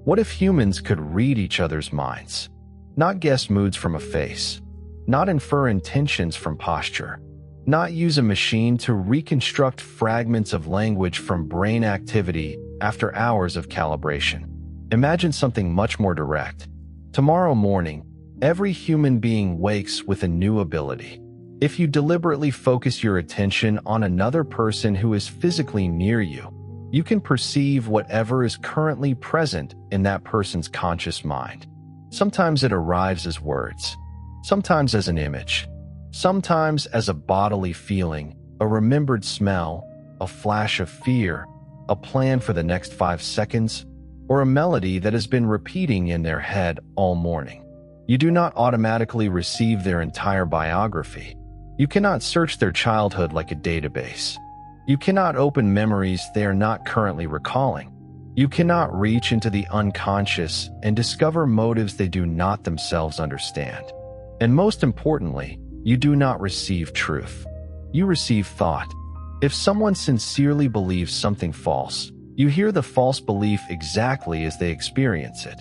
What if humans could read each other's minds? Not guess moods from a face, not infer intentions from posture, not use a machine to reconstruct fragments of language from brain activity after hours of calibration. Imagine something much more direct. Tomorrow morning, every human being wakes with a new ability. If you deliberately focus your attention on another person who is physically near you, you can perceive whatever is currently present in that person's conscious mind. Sometimes it arrives as words, sometimes as an image, sometimes as a bodily feeling, a remembered smell, a flash of fear, a plan for the next 5 seconds, or a melody that has been repeating in their head all morning. You do not automatically receive their entire biography. You cannot search their childhood like a database. You cannot open memories they are not currently recalling. You cannot reach into the unconscious and discover motives they do not themselves understand. And most importantly, you do not receive truth. You receive thought. If someone sincerely believes something false, you hear the false belief exactly as they experience it.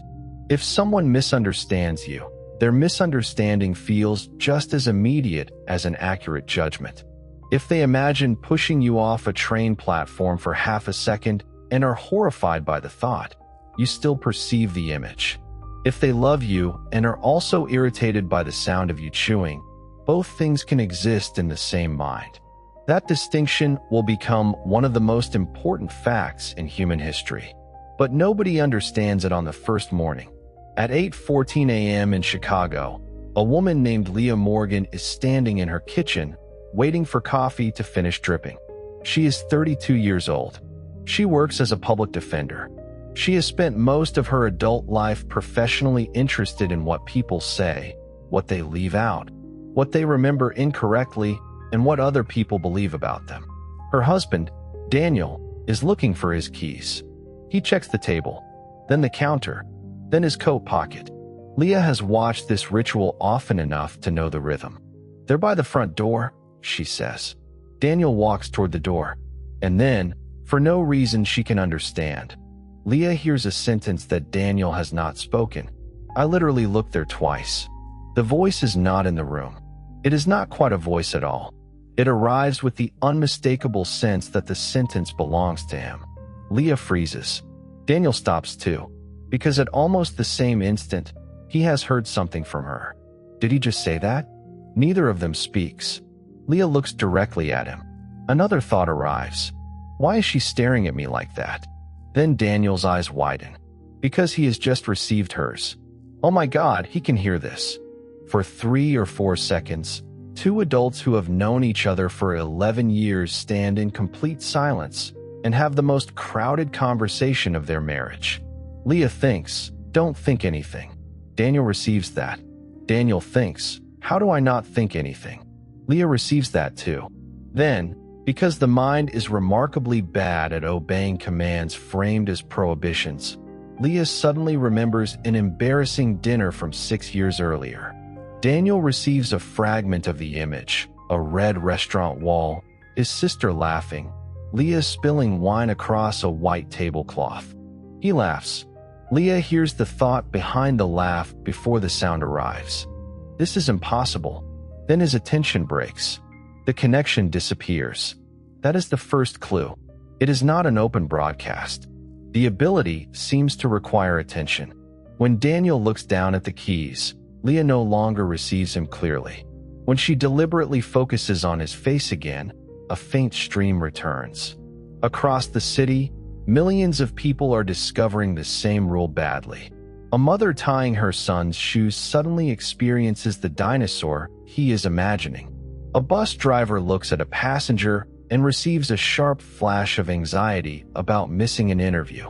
If someone misunderstands you, their misunderstanding feels just as immediate as an accurate judgment. If they imagine pushing you off a train platform for half a second and are horrified by the thought, you still perceive the image. If they love you and are also irritated by the sound of you chewing, both things can exist in the same mind. That distinction will become one of the most important facts in human history. But nobody understands it on the first morning. At 8:14 a.m. in Chicago, a woman named Leah Morgan is standing in her kitchen, waiting for coffee to finish dripping. She is 32 years old. She works as a public defender. She has spent most of her adult life professionally interested in what people say, what they leave out, what they remember incorrectly, and what other people believe about them. Her husband, Daniel, is looking for his keys. He checks the table, then the counter, then his coat pocket. Leah has watched this ritual often enough to know the rhythm. "They're by the front door," she says. Daniel walks toward the door, and then, for no reason she can understand, Leah hears a sentence that Daniel has not spoken. "I literally looked there twice." The voice is not in the room. It is not quite a voice at all. It arrives with the unmistakable sense that the sentence belongs to him. Leah freezes. Daniel stops too, because at almost the same instant, he has heard something from her. Did he just say that? Neither of them speaks. Leah looks directly at him. Another thought arrives. Why is she staring at me like that? Then Daniel's eyes widen, because he has just received hers. Oh my God, he can hear this. For 3 or 4 seconds, two adults who have known each other for 11 years stand in complete silence and have the most crowded conversation of their marriage. Leah thinks, "Don't think anything." Daniel receives that. Daniel thinks, "How do I not think anything?" Leah receives that too. Then, because the mind is remarkably bad at obeying commands framed as prohibitions, Leah suddenly remembers an embarrassing dinner from 6 years earlier. Daniel receives a fragment of the image, a red restaurant wall, his sister laughing, Leah spilling wine across a white tablecloth. He laughs. Leah hears the thought behind the laugh before the sound arrives. This is impossible. Then his attention breaks. The connection disappears. That is the first clue. It is not an open broadcast. The ability seems to require attention. When Daniel looks down at the keys, Leah no longer receives him clearly. When she deliberately focuses on his face again, a faint stream returns. Across the city, millions of people are discovering the same rule badly. A mother tying her son's shoes suddenly experiences the dinosaur he is imagining. A bus driver looks at a passenger and receives a sharp flash of anxiety about missing an interview.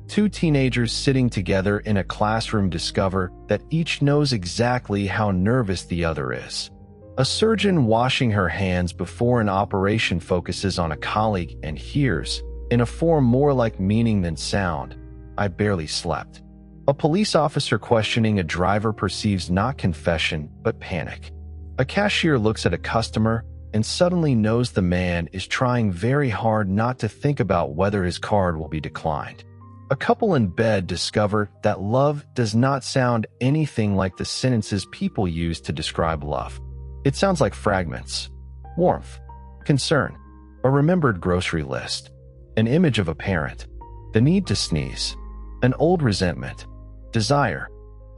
Two teenagers sitting together in a classroom discover that each knows exactly how nervous the other is. A surgeon washing her hands before an operation focuses on a colleague and hears, in a form more like meaning than sound, "I barely slept." A police officer questioning a driver perceives not confession, but panic. A cashier looks at a customer and suddenly knows the man is trying very hard not to think about whether his card will be declined. A couple in bed discover that love does not sound anything like the sentences people use to describe love. It sounds like fragments, warmth, concern, a remembered grocery list, an image of a parent, the need to sneeze, an old resentment, desire,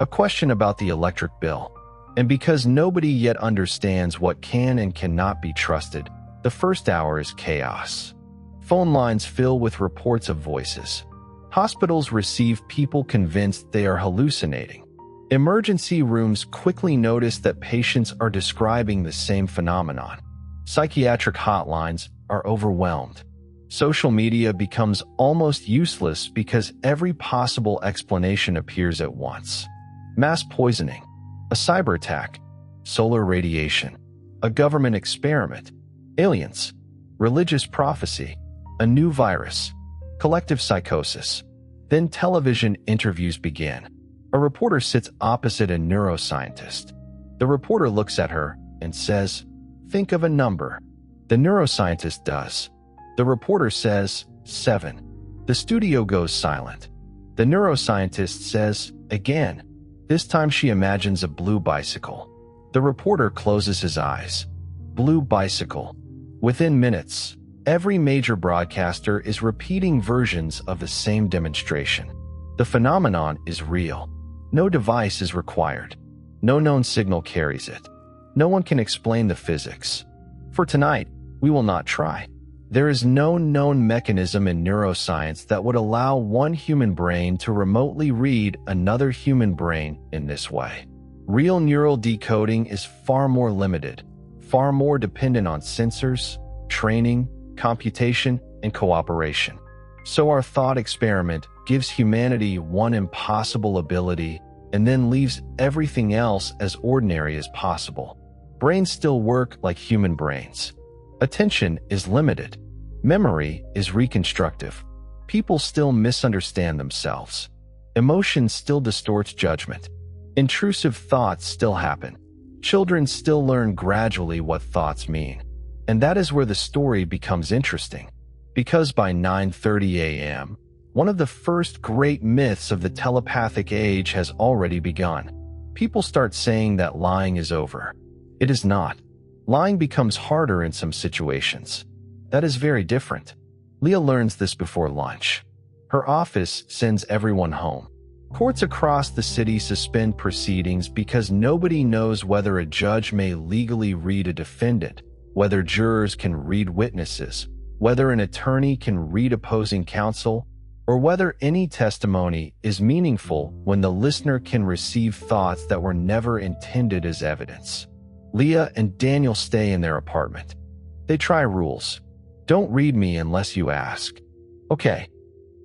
a question about the electric bill. And because nobody yet understands what can and cannot be trusted, the first hour is chaos. Phone lines fill with reports of voices. Hospitals receive people convinced they are hallucinating. Emergency rooms quickly notice that patients are describing the same phenomenon. Psychiatric hotlines are overwhelmed. Social media becomes almost useless because every possible explanation appears at once. Mass poisoning, a cyber attack, solar radiation, a government experiment, aliens, religious prophecy, a new virus, collective psychosis. Then television interviews begin. A reporter sits opposite a neuroscientist. The reporter looks at her and says, "Think of a number." The neuroscientist does. The reporter says, 7. The studio goes silent. The neuroscientist says, again. This time she imagines a blue bicycle. The reporter closes his eyes. Blue bicycle. Within minutes, every major broadcaster is repeating versions of the same demonstration. The phenomenon is real. No device is required. No known signal carries it. No one can explain the physics. For tonight, we will not try. There is no known mechanism in neuroscience that would allow one human brain to remotely read another human brain in this way. Real neural decoding is far more limited, far more dependent on sensors, training, computation, and cooperation. So our thought experiment gives humanity one impossible ability and then leaves everything else as ordinary as possible. Brains still work like human brains. Attention is limited. Memory is reconstructive. People still misunderstand themselves. Emotion still distorts judgment. Intrusive thoughts still happen. Children still learn gradually what thoughts mean. And that is where the story becomes interesting. Because by 9:30 a.m., one of the first great myths of the telepathic age has already begun. People start saying that lying is over. It is not. Lying becomes harder in some situations. That is very different. Leah learns this before lunch. Her office sends everyone home. Courts across the city suspend proceedings because nobody knows whether a judge may legally read a defendant, whether jurors can read witnesses, whether an attorney can read opposing counsel, or whether any testimony is meaningful when the listener can receive thoughts that were never intended as evidence. Leah and Daniel stay in their apartment. They try rules. Don't read me unless you ask. Okay.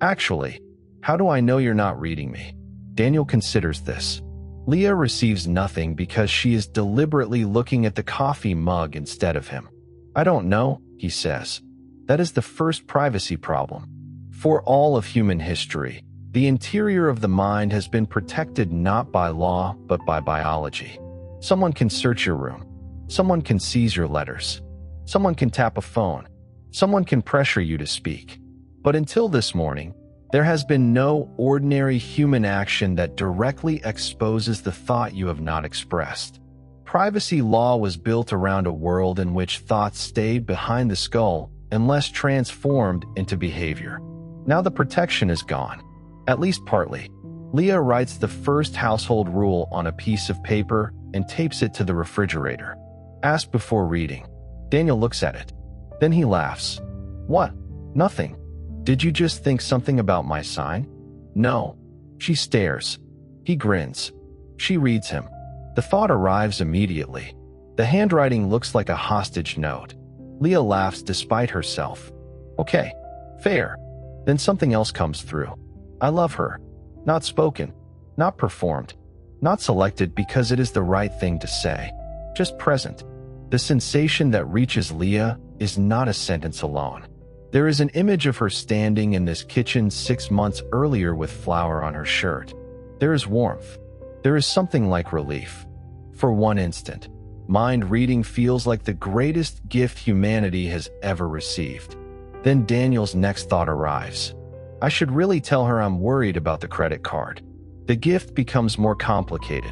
Actually, how do I know you're not reading me? Daniel considers this. Leah receives nothing because she is deliberately looking at the coffee mug instead of him. I don't know, he says. That is the first privacy problem. For all of human history, the interior of the mind has been protected not by law, but by biology. Someone can search your room. Someone can seize your letters. Someone can tap a phone. Someone can pressure you to speak. But until this morning, there has been no ordinary human action that directly exposes the thought you have not expressed. Privacy law was built around a world in which thoughts stayed behind the skull unless transformed into behavior. Now the protection is gone, at least partly. Leah writes the first household rule on a piece of paper and tapes it to the refrigerator. Ask before reading. Daniel looks at it. Then he laughs. What? Nothing. Did you just think something about my sign? No. She stares. He grins. She reads him. The thought arrives immediately. The handwriting looks like a hostage note. Leah laughs despite herself. Okay. Fair. Then something else comes through. I love her. Not spoken. Not performed. Not selected because it is the right thing to say. Just present. The sensation that reaches Leah is not a sentence alone. There is an image of her standing in this kitchen 6 months earlier with flour on her shirt. There is warmth. There is something like relief. For one instant, mind reading feels like the greatest gift humanity has ever received. Then Daniel's next thought arrives. I should really tell her I'm worried about the credit card. The gift becomes more complicated.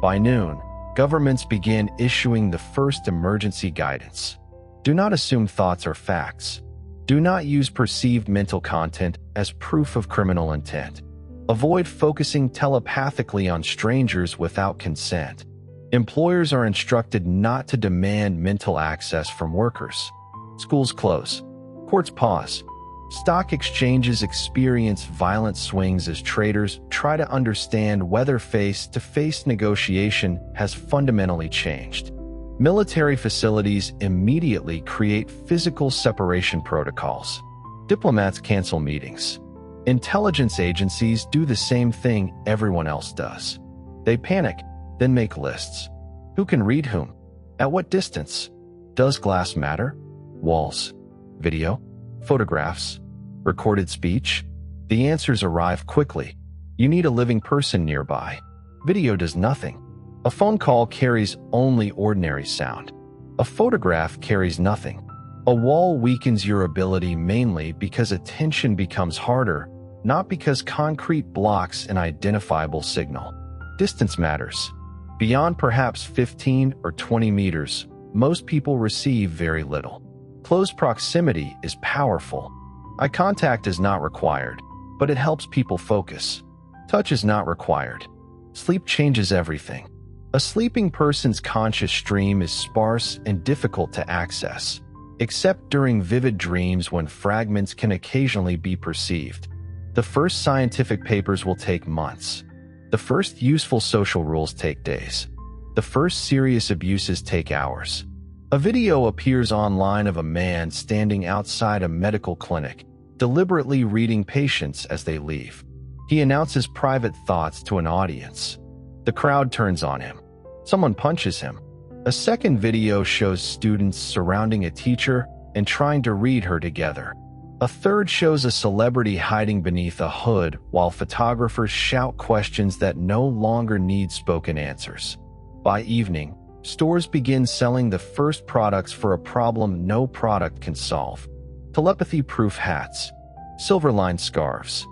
By noon, governments begin issuing the first emergency guidance. Do not assume thoughts are facts. Do not use perceived mental content as proof of criminal intent. Avoid focusing telepathically on strangers without consent. Employers are instructed not to demand mental access from workers. Schools close. Courts pause. Stock exchanges experience violent swings as traders try to understand whether face-to-face negotiation has fundamentally changed. Military facilities immediately create physical separation protocols. Diplomats cancel meetings. Intelligence agencies do the same thing everyone else does. They panic, then make lists. Who can read whom? At what distance? Does glass matter? Walls. Video? Photographs? Recorded speech? The answers arrive quickly. You need a living person nearby. Video does nothing. A phone call carries only ordinary sound. A photograph carries nothing. A wall weakens your ability mainly because attention becomes harder, not because concrete blocks an identifiable signal. Distance matters. Beyond perhaps 15 or 20 meters, most people receive very little. Close proximity is powerful. Eye contact is not required, but it helps people focus. Touch is not required. Sleep changes everything. A sleeping person's conscious stream is sparse and difficult to access, except during vivid dreams when fragments can occasionally be perceived. The first scientific papers will take months. The first useful social rules take days. The first serious abuses take hours. A video appears online of a man standing outside a medical clinic, deliberately reading patients as they leave. He announces private thoughts to an audience. The crowd turns on him. Someone punches him. A second video shows students surrounding a teacher and trying to read her together. A third shows a celebrity hiding beneath a hood while photographers shout questions that no longer need spoken answers. By evening, stores begin selling the first products for a problem no product can solve. Telepathy-proof hats, silver-lined scarves,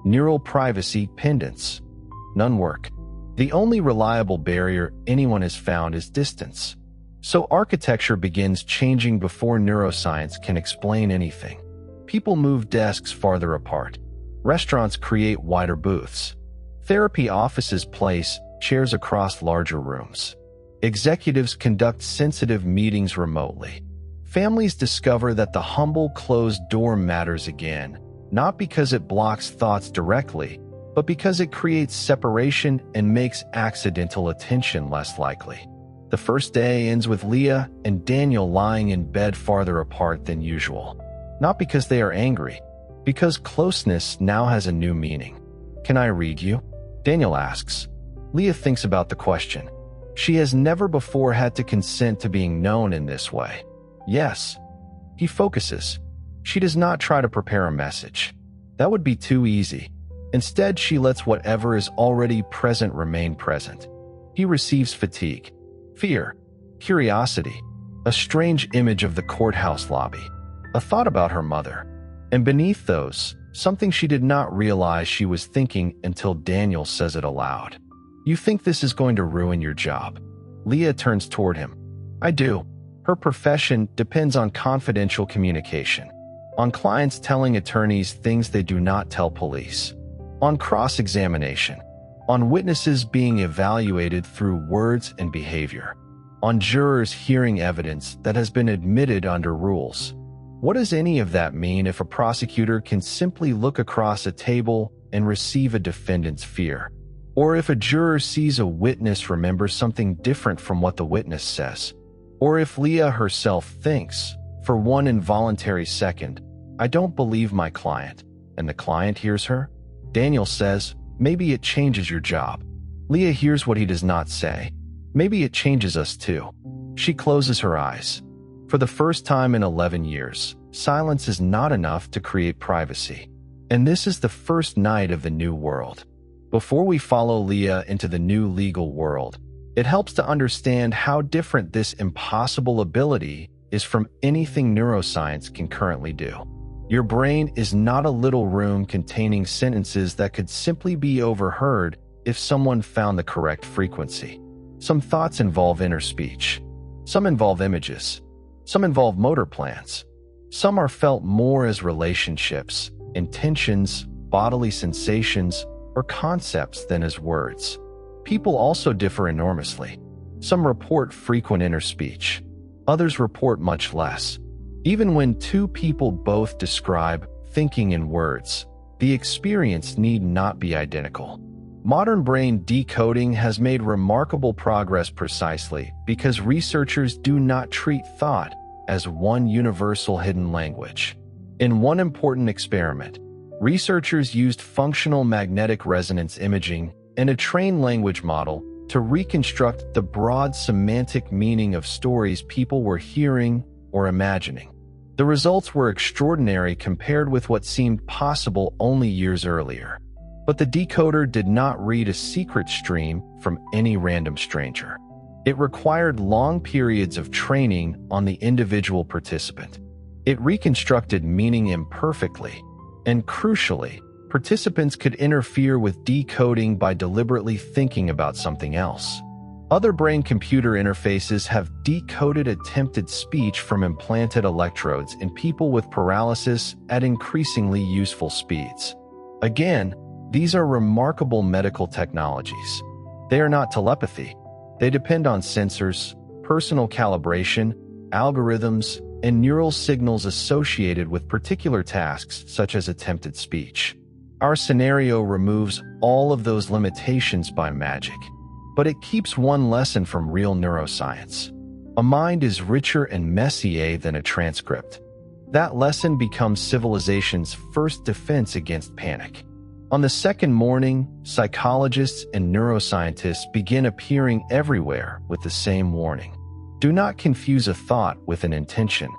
neural privacy pendants. None work. The only reliable barrier anyone has found is distance. So architecture begins changing before neuroscience can explain anything. People move desks farther apart. Restaurants create wider booths. Therapy offices place chairs across larger rooms. Executives conduct sensitive meetings remotely. Families discover that the humble closed door matters again, not because it blocks thoughts directly, but because it creates separation and makes accidental attention less likely. The first day ends with Leah and Daniel lying in bed farther apart than usual. Not because they are angry, because closeness now has a new meaning. "Can I read you?" Daniel asks. Leah thinks about the question. She has never before had to consent to being known in this way. Yes. He focuses. She does not try to prepare a message. That would be too easy. Instead, she lets whatever is already present remain present. He receives fatigue, fear, curiosity, a strange image of the courthouse lobby, a thought about her mother, and beneath those, something she did not realize she was thinking until Daniel says it aloud. "You think this is going to ruin your job?" Leah turns toward him. "I do." Her profession depends on confidential communication, on clients telling attorneys things they do not tell police, on cross-examination, on witnesses being evaluated through words and behavior, on jurors hearing evidence that has been admitted under rules. What does any of that mean if a prosecutor can simply look across a table and receive a defendant's fear? Or if a juror sees a witness remember something different from what the witness says? Or if Leah herself thinks, for one involuntary second, "I don't believe my client," and the client hears her? Daniel says, "Maybe it changes your job." Leah hears what he does not say. "Maybe it changes us too." She closes her eyes. For the first time in 11 years, silence is not enough to create privacy. And this is the first night of the new world. Before we follow Leah into the new legal world, it helps to understand how different this impossible ability is from anything neuroscience can currently do. Your brain is not a little room containing sentences that could simply be overheard if someone found the correct frequency. Some thoughts involve inner speech. Some involve images. Some involve motor plans. Some are felt more as relationships, intentions, bodily sensations, or concepts than as words. People also differ enormously. Some report frequent inner speech. Others report much less. Even when two people both describe thinking in words, the experience need not be identical. Modern brain decoding has made remarkable progress precisely because researchers do not treat thought as one universal hidden language. In one important experiment, researchers used functional magnetic resonance imaging and a trained language model to reconstruct the broad semantic meaning of stories people were hearing or imagining. The results were extraordinary compared with what seemed possible only years earlier. But the decoder did not read a secret stream from any random stranger. It required long periods of training on the individual participant. It reconstructed meaning imperfectly, and crucially, participants could interfere with decoding by deliberately thinking about something else. Other brain-computer interfaces have decoded attempted speech from implanted electrodes in people with paralysis at increasingly useful speeds. Again, these are remarkable medical technologies. They are not telepathy. They depend on sensors, personal calibration, algorithms, and neural signals associated with particular tasks such as attempted speech. Our scenario removes all of those limitations by magic, but it keeps one lesson from real neuroscience. A mind is richer and messier than a transcript. That lesson becomes civilization's first defense against panic. On the second morning, psychologists and neuroscientists begin appearing everywhere with the same warning. Do not confuse a thought with an intention.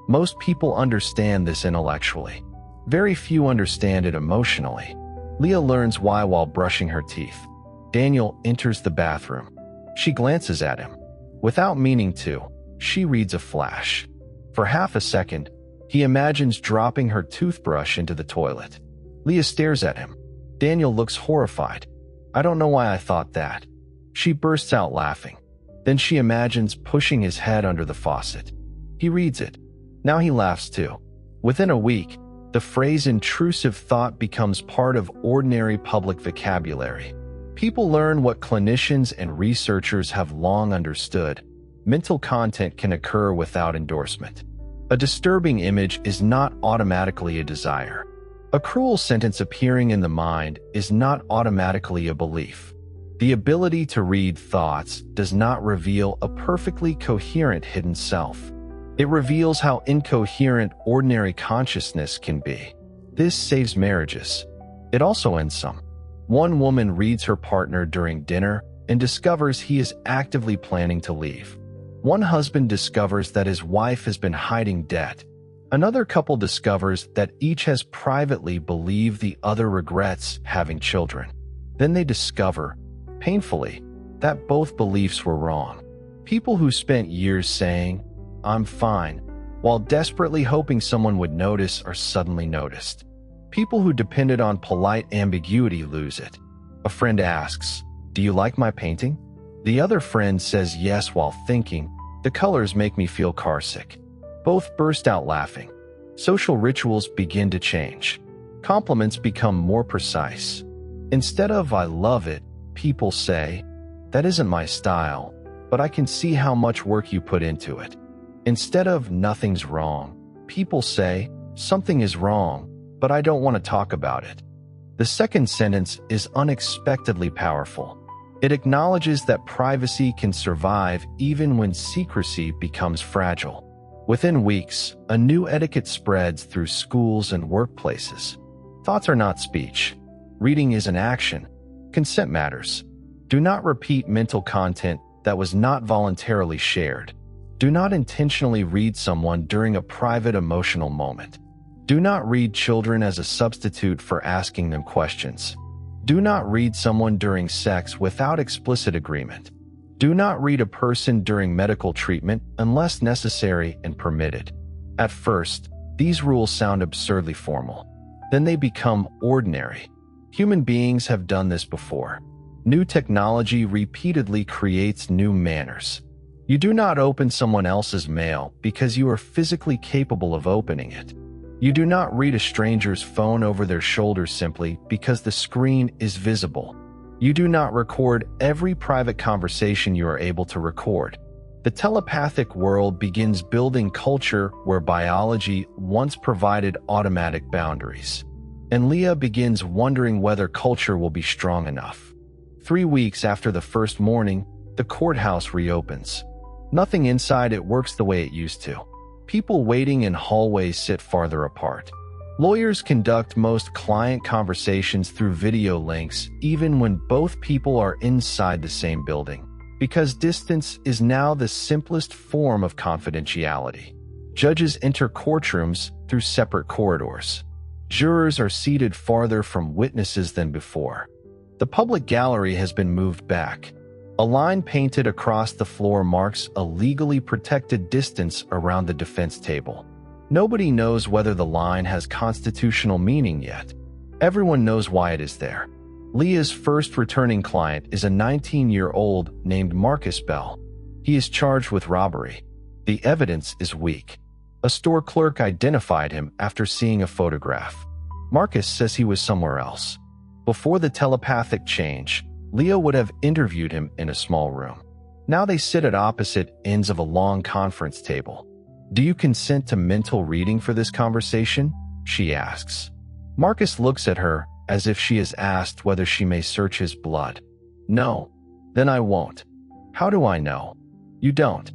Most people understand this intellectually. Very few understand it emotionally. Leah learns why while brushing her teeth. Daniel enters the bathroom. She glances at him. Without meaning to, she reads a flash. For half a second, he imagines dropping her toothbrush into the toilet. Leah stares at him. Daniel looks horrified. I don't know why I thought that. She bursts out laughing. Then she imagines pushing his head under the faucet. He reads it. Now he laughs too. Within a week, the phrase intrusive thought becomes part of ordinary public vocabulary. People learn what clinicians and researchers have long understood. Mental content can occur without endorsement. A disturbing image is not automatically a desire. A cruel sentence appearing in the mind is not automatically a belief. The ability to read thoughts does not reveal a perfectly coherent hidden self. It reveals how incoherent ordinary consciousness can be. This saves marriages. It also ends some. One woman reads her partner during dinner and discovers he is actively planning to leave. One husband discovers that his wife has been hiding debt. Another couple discovers that each has privately believed the other regrets having children. Then they discover, painfully, that both beliefs were wrong. People who spent years saying, "I'm fine," while desperately hoping someone would notice are suddenly noticed. People who depended on polite ambiguity lose it. A friend asks, "Do you like my painting?" The other friend says yes while thinking, "The colors make me feel carsick." Both burst out laughing. Social rituals begin to change. Compliments become more precise. Instead of "I love it," people say, "That isn't my style, but I can see how much work you put into it." Instead of "Nothing's wrong," people say, "Something is wrong, but I don't want to talk about it." The second sentence is unexpectedly powerful. It acknowledges that privacy can survive even when secrecy becomes fragile. Within weeks, a new etiquette spreads through schools and workplaces. Thoughts are not speech. Reading is an action. Consent matters. Do not repeat mental content that was not voluntarily shared. Do not intentionally read someone during a private emotional moment. Do not read children as a substitute for asking them questions. Do not read someone during sex without explicit agreement. Do not read a person during medical treatment unless necessary and permitted. At first, These rules sound absurdly formal. Then they become ordinary. Human beings have done this before. New technology repeatedly creates new manners. You do not open someone else's mail because you are physically capable of opening it. You do not read a stranger's phone over their shoulder simply because the screen is visible. You do not record every private conversation you are able to record. The telepathic world begins building culture where biology once provided automatic boundaries. And Leah begins wondering whether culture will be strong enough. 3 weeks after the first morning, the courthouse reopens. Nothing inside it works the way it used to. People waiting in hallways sit farther apart. Lawyers conduct most client conversations through video links even when both people are inside the same building, because distance is now the simplest form of confidentiality. Judges enter courtrooms through separate corridors. Jurors are seated farther from witnesses than before. The public gallery has been moved back. A line painted across the floor marks a legally protected distance around the defense table. Nobody knows whether the line has constitutional meaning yet. Everyone knows why it is there. Leah's first returning client is a 19-year-old named Marcus Bell. He is charged with robbery. The evidence is weak. A store clerk identified him after seeing a photograph. Marcus says he was somewhere else. Before the telepathic change, Leah would have interviewed him in a small room. Now they sit at opposite ends of a long conference table. "Do you consent to mental reading for this conversation?" she asks. Marcus looks at her as if she has asked whether she may search his blood. "No." "Then I won't." "How do I know?" "You don't."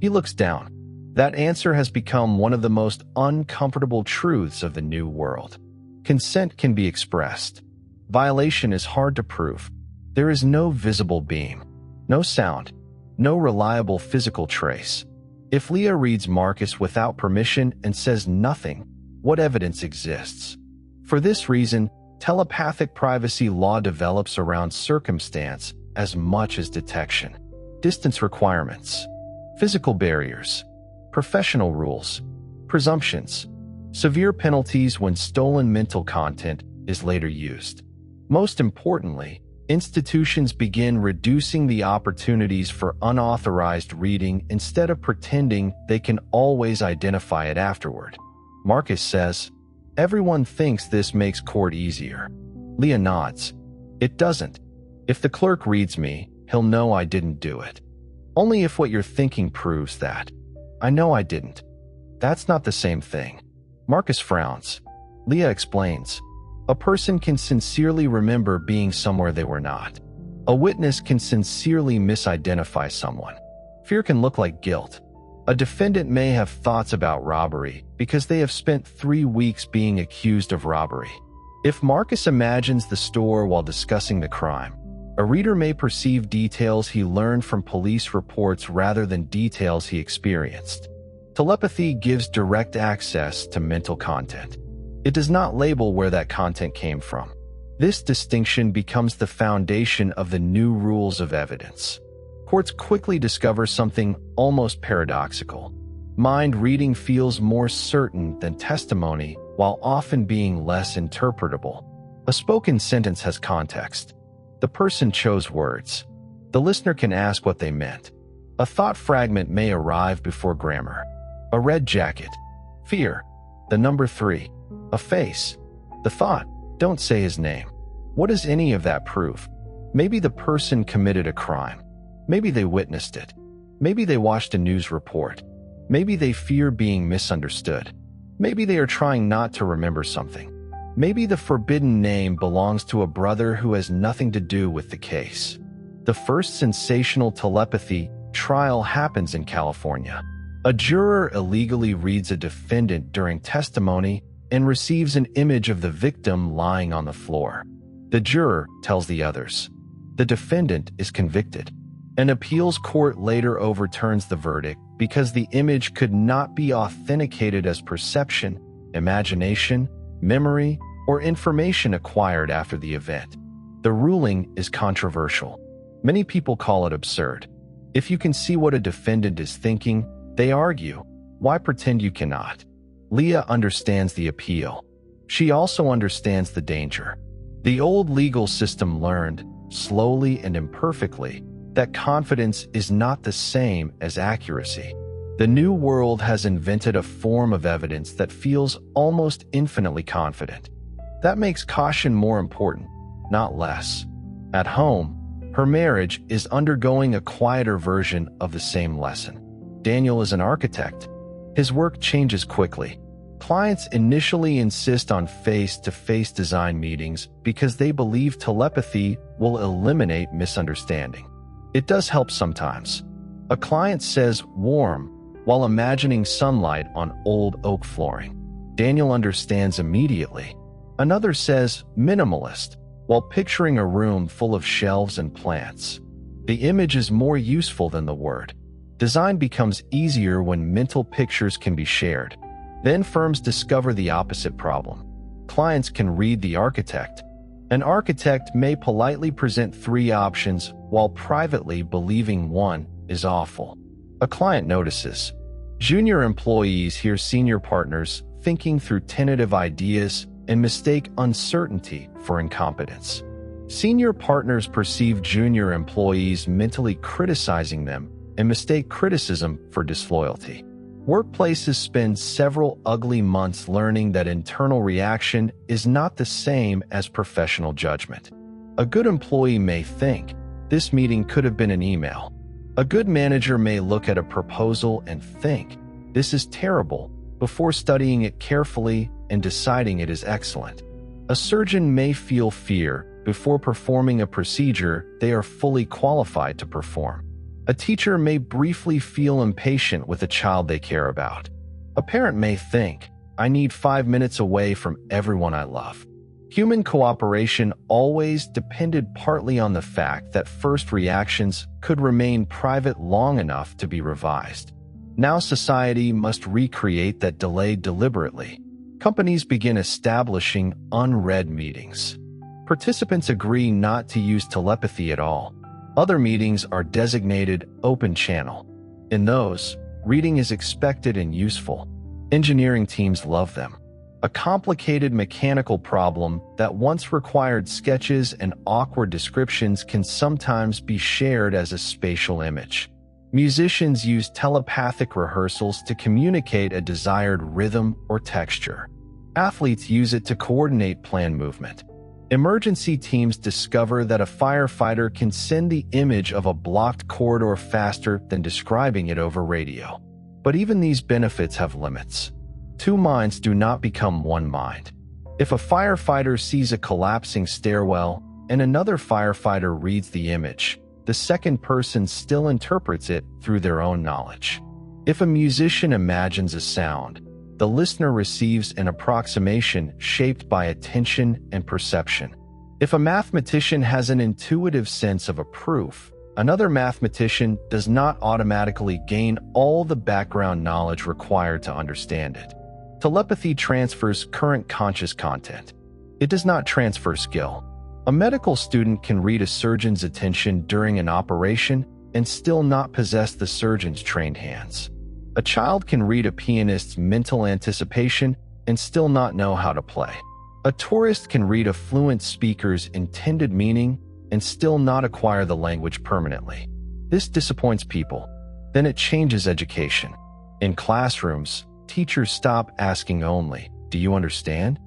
He looks down. That answer has become one of the most uncomfortable truths of the new world. Consent can be expressed. Violation is hard to prove. There is no visible beam, no sound, no reliable physical trace. If Leah reads Marcus without permission and says nothing, what evidence exists? For this reason, telepathic privacy law develops around circumstance as much as detection. Distance requirements, physical barriers, professional rules, presumptions, severe penalties when stolen mental content is later used. Most importantly, institutions begin reducing the opportunities for unauthorized reading instead of pretending they can always identify it afterward. Marcus says, "Everyone thinks this makes court easier." Leah nods. "It doesn't. If the clerk reads me, he'll know I didn't do it. Only if what you're thinking proves that. I know I didn't." "That's not the same thing." Marcus frowns. Leah explains. "A person can sincerely remember being somewhere they were not. A witness can sincerely misidentify someone. Fear can look like guilt. A defendant may have thoughts about robbery because they have spent 3 weeks being accused of robbery. If Marcus imagines the store while discussing the crime, a reader may perceive details he learned from police reports rather than details he experienced. Telepathy gives direct access to mental content. It does not label where that content came from. This distinction becomes the foundation of the new rules of evidence. Courts quickly discover something almost paradoxical. Mind reading feels more certain than testimony, while often being less interpretable. A spoken sentence has context. The person chose words. The listener can ask what they meant. A thought fragment may arrive before grammar. A red jacket. Fear. The number 3. A face. The thought. Don't say his name. What does any of that prove? Maybe the person committed a crime. Maybe they witnessed it. Maybe they watched a news report. Maybe they fear being misunderstood. Maybe they are trying not to remember something. Maybe the forbidden name belongs to a brother who has nothing to do with the case. The first sensational telepathy trial happens in California. A juror illegally reads a defendant during testimony and receives an image of the victim lying on the floor. The juror tells the others. The defendant is convicted. An appeals court later overturns the verdict because the image could not be authenticated as perception, imagination, memory, or information acquired after the event. The ruling is controversial. Many people call it absurd. If you can see what a defendant is thinking, they argue, why pretend you cannot? Leah understands the appeal. She also understands the danger. The old legal system learned, slowly and imperfectly, that confidence is not the same as accuracy. The new world has invented a form of evidence that feels almost infinitely confident. That makes caution more important, not less. At home, her marriage is undergoing a quieter version of the same lesson. Daniel is an architect. His work changes quickly. Clients initially insist on face-to-face design meetings because they believe telepathy will eliminate misunderstanding. It does help sometimes. A client says warm while imagining sunlight on old oak flooring. Daniel understands immediately. Another says minimalist while picturing a room full of shelves and plants. The image is more useful than the word. Design becomes easier when mental pictures can be shared. Then firms discover the opposite problem. Clients can read the architect. An architect may politely present 3 options while privately believing one is awful. A client notices. Junior employees hear senior partners thinking through tentative ideas and mistake uncertainty for incompetence. Senior partners perceive junior employees mentally criticizing them and mistake criticism for disloyalty. Workplaces spend several ugly months learning that internal reaction is not the same as professional judgment. A good employee may think, this meeting could have been an email. A good manager may look at a proposal and think, this is terrible, before studying it carefully and deciding it is excellent. A surgeon may feel fear before performing a procedure they are fully qualified to perform. A teacher may briefly feel impatient with a child they care about. A parent may think, I need 5 minutes away from everyone I love. Human cooperation always depended partly on the fact that first reactions could remain private long enough to be revised. Now society must recreate that delay deliberately. Companies begin establishing unread meetings. Participants agree not to use telepathy at all. Other meetings are designated open channel. In those, reading is expected and useful. Engineering teams love them. A complicated mechanical problem that once required sketches and awkward descriptions can sometimes be shared as a spatial image. Musicians use telepathic rehearsals to communicate a desired rhythm or texture. Athletes use it to coordinate planned movement. Emergency teams discover that a firefighter can send the image of a blocked corridor faster than describing it over radio. But even these benefits have limits. 2 minds do not become one mind. If a firefighter sees a collapsing stairwell and another firefighter reads the image, the second person still interprets it through their own knowledge. If a musician imagines a sound, the listener receives an approximation shaped by attention and perception. If a mathematician has an intuitive sense of a proof, another mathematician does not automatically gain all the background knowledge required to understand it. Telepathy transfers current conscious content. It does not transfer skill. A medical student can read a surgeon's attention during an operation and still not possess the surgeon's trained hands. A child can read a pianist's mental anticipation and still not know how to play. A tourist can read a fluent speaker's intended meaning and still not acquire the language permanently. This disappoints people. Then it changes education. In classrooms, teachers stop asking only, "Do you understand?"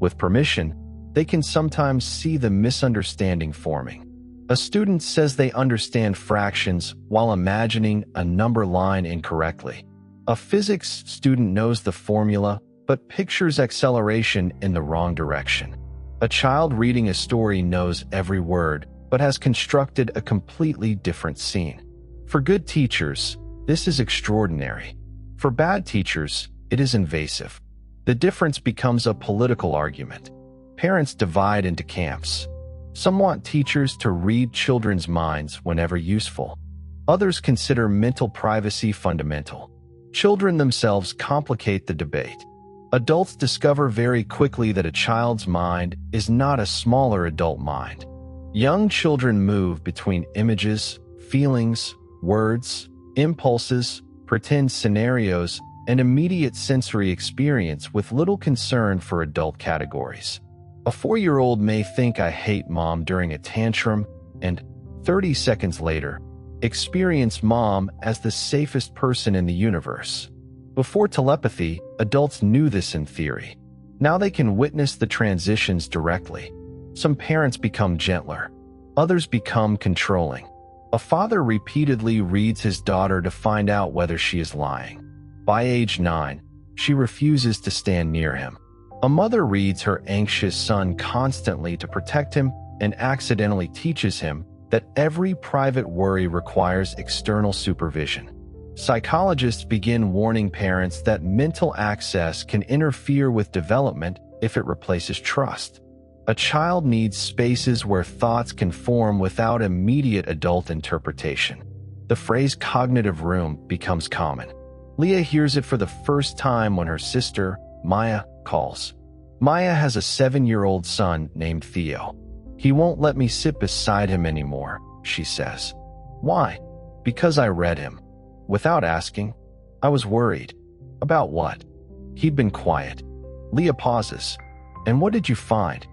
With permission, they can sometimes see the misunderstanding forming. A student says they understand fractions while imagining a number line incorrectly. A physics student knows the formula but pictures acceleration in the wrong direction. A child reading a story knows every word but has constructed a completely different scene. For good teachers, this is extraordinary. For bad teachers, it is invasive. The difference becomes a political argument. Parents divide into camps. Some want teachers to read children's minds whenever useful. Others consider mental privacy fundamental. Children themselves complicate the debate. Adults discover very quickly that a child's mind is not a smaller adult mind. Young children move between images, feelings, words, impulses, pretend scenarios, an immediate sensory experience with little concern for adult categories. A 4-year-old may think I hate mom during a tantrum and, 30 seconds later, experience mom as the safest person in the universe. Before telepathy, adults knew this in theory. Now they can witness the transitions directly. Some parents become gentler. Others become controlling. A father repeatedly reads his daughter to find out whether she is lying. By age 9, she refuses to stand near him. A mother reads her anxious son constantly to protect him and accidentally teaches him that every private worry requires external supervision. Psychologists begin warning parents that mental access can interfere with development if it replaces trust. A child needs spaces where thoughts can form without immediate adult interpretation. The phrase cognitive room becomes common. Leah hears it for the first time when her sister, Maya, calls. Maya has a 7-year-old son named Theo. He won't let me sit beside him anymore, she says. Why? Because I read him. Without asking, I was worried. About what? He'd been quiet. Leah pauses. And what did you find?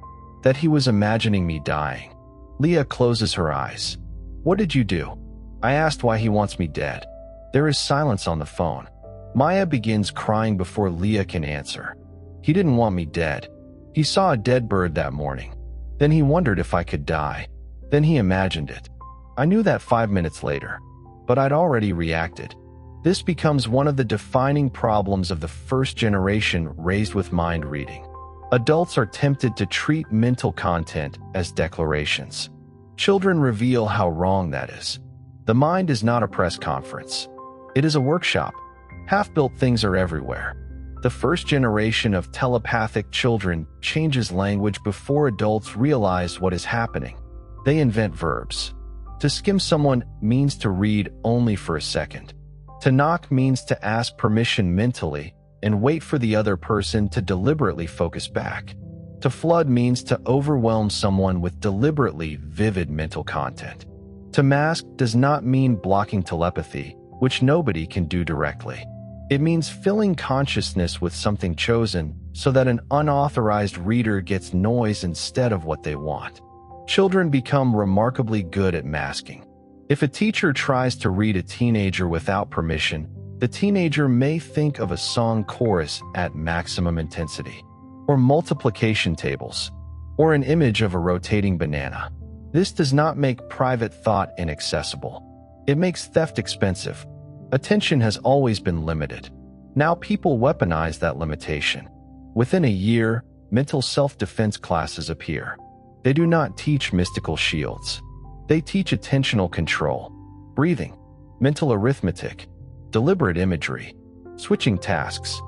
That he was imagining me dying. Leah closes her eyes. What did you do? I asked why he wants me dead. There is silence on the phone. Maya begins crying before Leah can answer. He didn't want me dead. He saw a dead bird that morning. Then he wondered if I could die. Then he imagined it. I knew that 5 minutes later, but I'd already reacted. This becomes one of the defining problems of the first generation raised with mind reading. Adults are tempted to treat mental content as declarations. Children reveal how wrong that is. The mind is not a press conference. It is a workshop. Half-built things are everywhere. The first generation of telepathic children changes language before adults realize what is happening. They invent verbs. To skim someone means to read only for a second. To knock means to ask permission mentally and wait for the other person to deliberately focus back. To flood means to overwhelm someone with deliberately vivid mental content. To mask does not mean blocking telepathy, which nobody can do directly. It means filling consciousness with something chosen so that an unauthorized reader gets noise instead of what they want. Children become remarkably good at masking. If a teacher tries to read a teenager without permission, the teenager may think of a song chorus at maximum intensity, or multiplication tables, or an image of a rotating banana. This does not make private thought inaccessible. It makes theft expensive. Attention has always been limited. Now people weaponize that limitation. Within a year, mental self-defense classes appear. They do not teach mystical shields. They teach attentional control, breathing, mental arithmetic, deliberate imagery, switching tasks,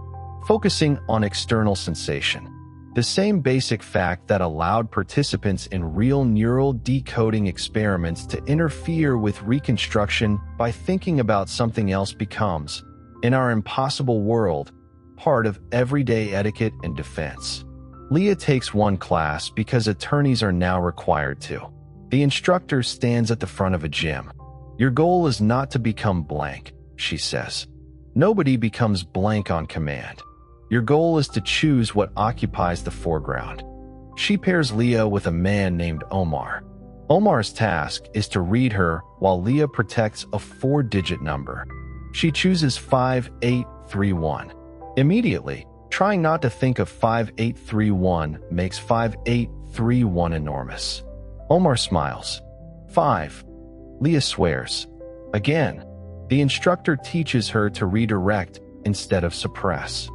focusing on external sensation. The same basic fact that allowed participants in real neural decoding experiments to interfere with reconstruction by thinking about something else becomes, in our impossible world, part of everyday etiquette and defense. Leah takes one class because attorneys are now required to. The instructor stands at the front of a gym. Your goal is not to become blank, she says. Nobody becomes blank on command. Your goal is to choose what occupies the foreground. She pairs Leah with a man named Omar. Omar's task is to read her while Leah protects a 4-digit number. She chooses 5831. Immediately, trying not to think of 5831 makes 5831 enormous. Omar smiles. 5. Leah swears. Again, the instructor teaches her to redirect instead of suppress.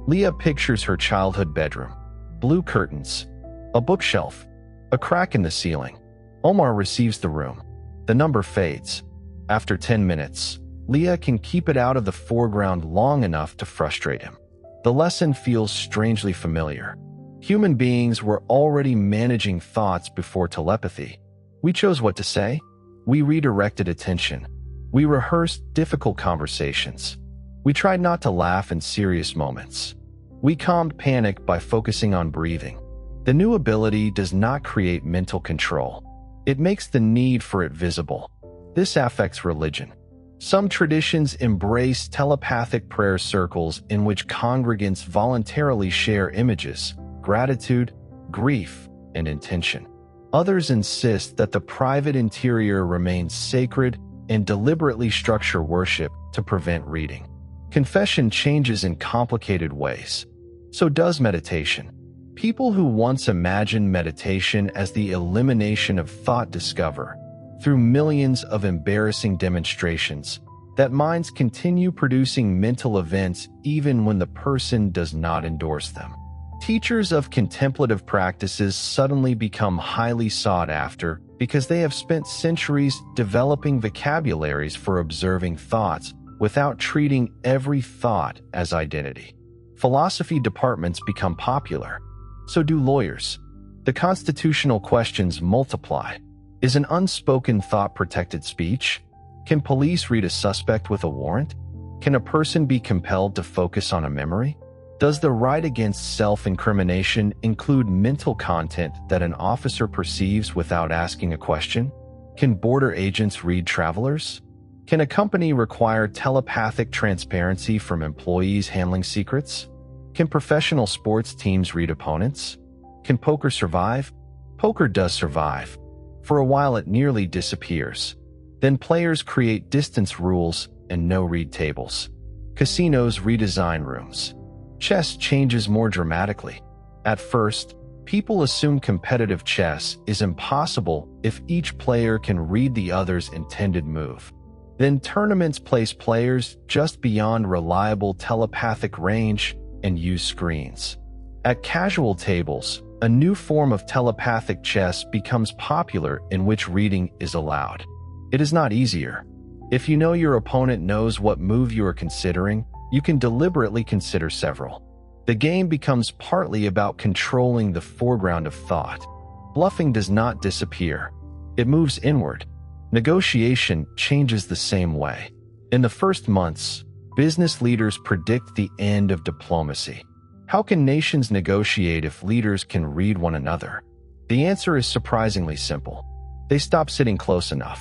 Leah pictures her childhood bedroom. Blue curtains, a bookshelf, a crack in the ceiling. Omar receives the room. The number fades. After 10 minutes, Leah can keep it out of the foreground long enough to frustrate him. The lesson feels strangely familiar. Human beings were already managing thoughts before telepathy. We chose what to say. We redirected attention. We rehearsed difficult conversations. We tried not to laugh in serious moments. We calmed panic by focusing on breathing. The new ability does not create mental control. It makes the need for it visible. This affects religion. Some traditions embrace telepathic prayer circles in which congregants voluntarily share images, gratitude, grief, and intention. Others insist that the private interior remains sacred and deliberately structure worship to prevent reading. Confession changes in complicated ways. So does meditation. People who once imagined meditation as the elimination of thought discover, through millions of embarrassing demonstrations, that minds continue producing mental events even when the person does not endorse them. Teachers of contemplative practices suddenly become highly sought after because they have spent centuries developing vocabularies for observing thoughts without treating every thought as identity. Philosophy departments become popular. So do lawyers. The constitutional questions multiply. Is an unspoken thought protected speech? Can police read a suspect with a warrant? Can a person be compelled to focus on a memory? Does the right against self-incrimination include mental content that an officer perceives without asking a question? Can border agents read travelers? Can a company require telepathic transparency from employees handling secrets? Can professional sports teams read opponents? Can poker survive? Poker does survive. For a while it nearly disappears. Then players create distance rules and no-read tables. Casinos redesign rooms. Chess changes more dramatically. At first, people assume competitive chess is impossible if each player can read the other's intended move. Then tournaments place players just beyond reliable telepathic range and use screens. At casual tables, a new form of telepathic chess becomes popular in which reading is allowed. It is not easier. If you know your opponent knows what move you are considering, you can deliberately consider several. The game becomes partly about controlling the foreground of thought. Bluffing does not disappear. It moves inward. Negotiation changes the same way. In the first months, business leaders predict the end of diplomacy. How can nations negotiate if leaders can read one another? The answer is surprisingly simple. They stop sitting close enough.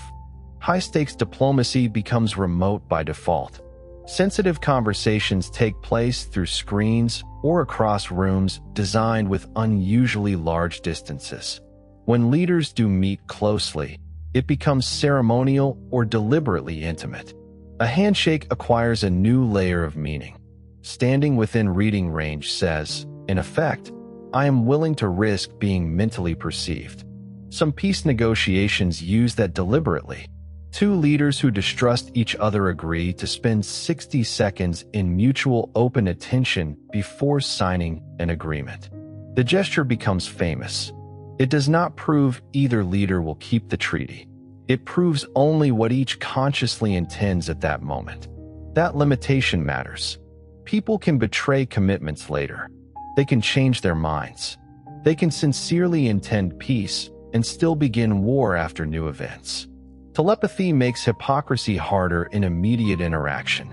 High-stakes diplomacy becomes remote by default. Sensitive conversations take place through screens or across rooms designed with unusually large distances. When leaders do meet closely, it becomes ceremonial or deliberately intimate. A handshake acquires a new layer of meaning. Standing within reading range says, in effect, I am willing to risk being mentally perceived. Some peace negotiations use that deliberately. Two leaders who distrust each other agree to spend 60 seconds in mutual open attention before signing an agreement. The gesture becomes famous. It does not prove either leader will keep the treaty. It proves only what each consciously intends at that moment. That limitation matters. People can betray commitments later. They can change their minds. They can sincerely intend peace and still begin war after new events. Telepathy makes hypocrisy harder in immediate interaction.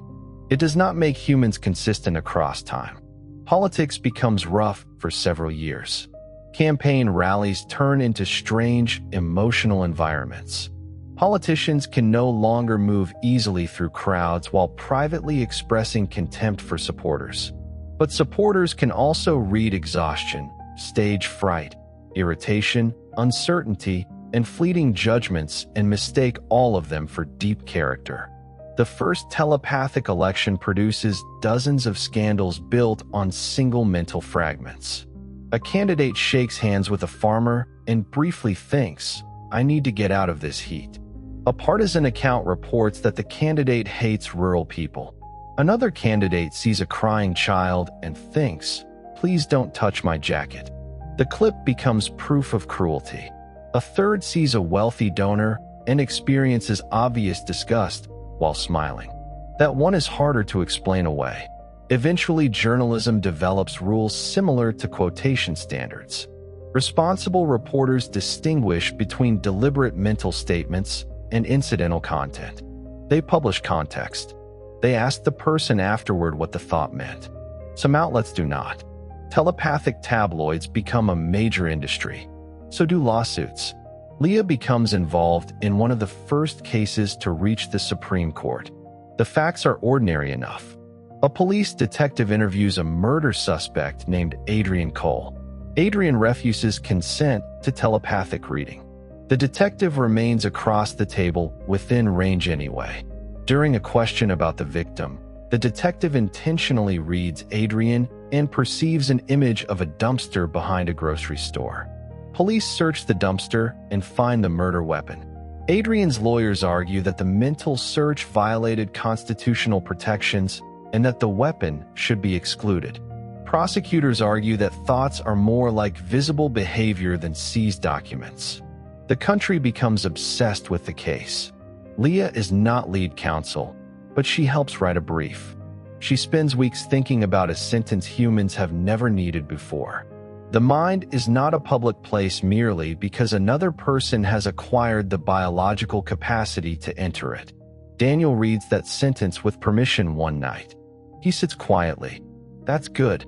It does not make humans consistent across time. Politics becomes rough for several years. Campaign rallies turn into strange, emotional environments. Politicians can no longer move easily through crowds while privately expressing contempt for supporters. But supporters can also read exhaustion, stage fright, irritation, uncertainty, and fleeting judgments and mistake all of them for deep character. The first telepathic election produces dozens of scandals built on single mental fragments. A candidate shakes hands with a farmer and briefly thinks, I need to get out of this heat. A partisan account reports that the candidate hates rural people. Another candidate sees a crying child and thinks, please don't touch my jacket. The clip becomes proof of cruelty. A third sees a wealthy donor and experiences obvious disgust while smiling. That one is harder to explain away. Eventually, journalism develops rules similar to quotation standards. Responsible reporters distinguish between deliberate mental statements and incidental content. They publish context. They ask the person afterward what the thought meant. Some outlets do not. Telepathic tabloids become a major industry. So do lawsuits. Leah becomes involved in one of the first cases to reach the Supreme Court. The facts are ordinary enough. A police detective interviews a murder suspect named Adrian Cole. Adrian refuses consent to telepathic reading. The detective remains across the table, within range anyway. During a question about the victim, the detective intentionally reads Adrian and perceives an image of a dumpster behind a grocery store. Police search the dumpster and find the murder weapon. Adrian's lawyers argue that the mental search violated constitutional protections and that the weapon should be excluded. Prosecutors argue that thoughts are more like visible behavior than seized documents. The country becomes obsessed with the case. Leah is not lead counsel, but she helps write a brief. She spends weeks thinking about a sentence humans have never needed before. The mind is not a public place merely because another person has acquired the biological capacity to enter it. Daniel reads that sentence with permission one night. He sits quietly. That's good.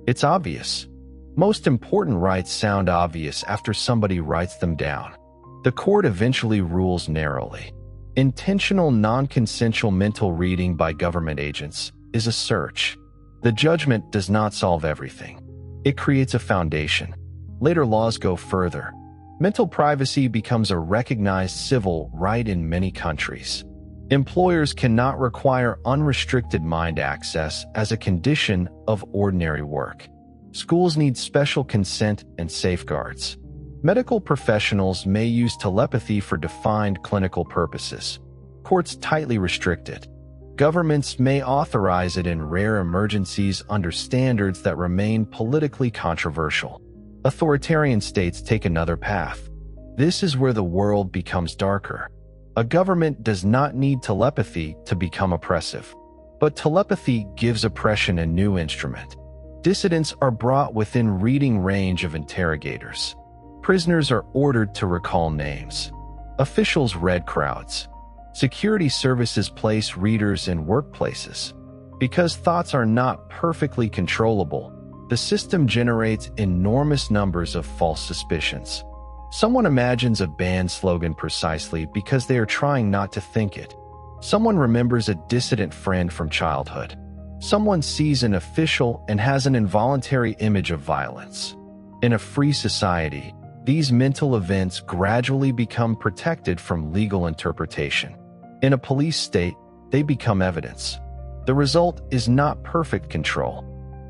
It's obvious. Most important rights sound obvious after somebody writes them down. The court eventually rules narrowly. Intentional non-consensual mental reading by government agents is a search. The judgment does not solve everything. It creates a foundation. Later laws go further. Mental privacy becomes a recognized civil right in many countries. Employers cannot require unrestricted mind access as a condition of ordinary work. Schools need special consent and safeguards. Medical professionals may use telepathy for defined clinical purposes. Courts tightly restrict it. Governments may authorize it in rare emergencies under standards that remain politically controversial. Authoritarian states take another path. This is where the world becomes darker. A government does not need telepathy to become oppressive. But telepathy gives oppression a new instrument. Dissidents are brought within reading range of interrogators. Prisoners are ordered to recall names. Officials read crowds. Security services place readers in workplaces. Because thoughts are not perfectly controllable, the system generates enormous numbers of false suspicions. Someone imagines a band slogan precisely because they are trying not to think it. Someone remembers a dissident friend from childhood. Someone sees an official and has an involuntary image of violence. In a free society, these mental events gradually become protected from legal interpretation. In a police state, they become evidence. The result is not perfect control.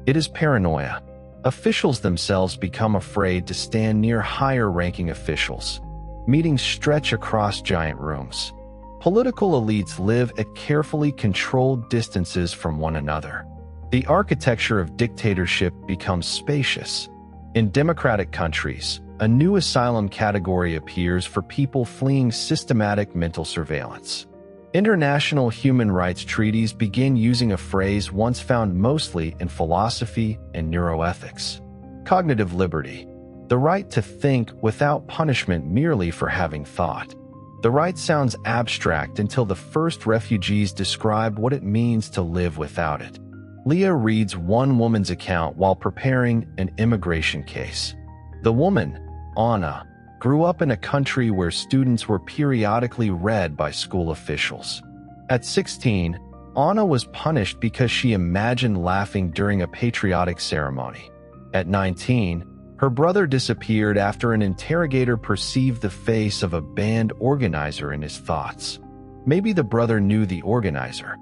It is paranoia. Officials themselves become afraid to stand near higher-ranking officials. Meetings stretch across giant rooms. Political elites live at carefully controlled distances from one another. The architecture of dictatorship becomes spacious. In democratic countries, a new asylum category appears for people fleeing systematic mental surveillance. International human rights treaties begin using a phrase once found mostly in philosophy and neuroethics: cognitive liberty, the right to think without punishment merely for having thought. The right sounds abstract until the first refugees describe what it means to live without it. Leah reads one woman's account while preparing an immigration case. The woman, Anna, grew up in a country where students were periodically read by school officials. At 16, Anna was punished because she imagined laughing during a patriotic ceremony. At 19, her brother disappeared after an interrogator perceived the face of a band organizer in his thoughts. Maybe the brother knew the organizer.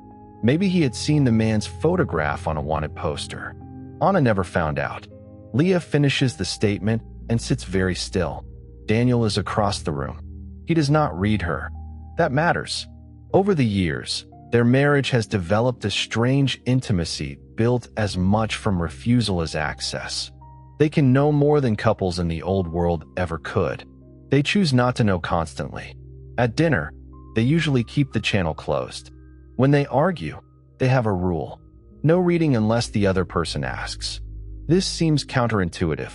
Maybe he had seen the man's photograph on a wanted poster. Anna never found out. Leah finishes the statement and sits very still. Daniel is across the room. He does not read her. That matters. Over the years, their marriage has developed a strange intimacy built as much from refusal as access. They can know more than couples in the old world ever could. They choose not to know constantly. At dinner, they usually keep the channel closed. When they argue, they have a rule: no reading unless the other person asks. This seems counterintuitive.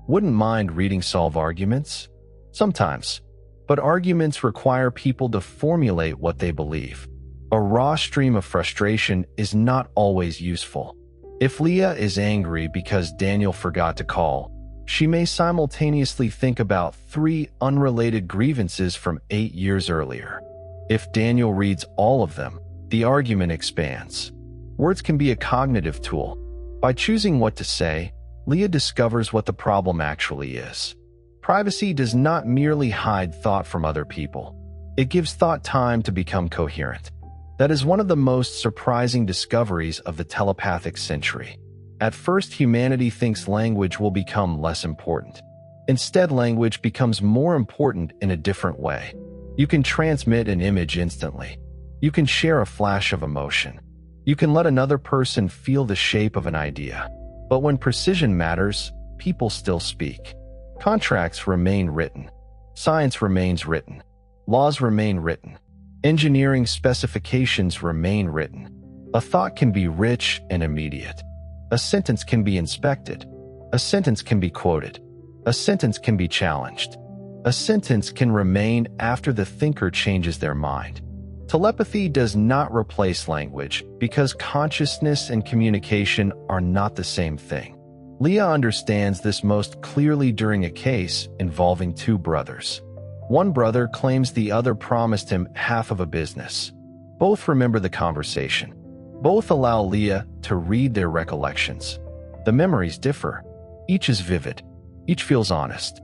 Wouldn't mind reading solve arguments? Sometimes. But arguments require people to formulate what they believe. A raw stream of frustration is not always useful. If Leah is angry because Daniel forgot to call, She may simultaneously think about 3 unrelated grievances from 8 years earlier. If Daniel reads all of them, the argument expands. Words can be a cognitive tool. By choosing what to say, Leah discovers what the problem actually is. Privacy does not merely hide thought from other people. It gives thought time to become coherent. That is one of the most surprising discoveries of the telepathic century. At first, humanity thinks language will become less important. Instead, language becomes more important in a different way. You can transmit an image instantly. You can share a flash of emotion. You can let another person feel the shape of an idea. But when precision matters, people still speak. Contracts remain written. Science remains written. Laws remain written. Engineering specifications remain written. A thought can be rich and immediate. A sentence can be inspected. A sentence can be quoted. A sentence can be challenged. A sentence can remain after the thinker changes their mind. Telepathy does not replace language because consciousness and communication are not the same thing. Leah understands this most clearly during a case involving 2 brothers. One brother claims the other promised him half of a business. Both remember the conversation. Both allow Leah to read their recollections. The memories differ. Each is vivid. Each feels honest.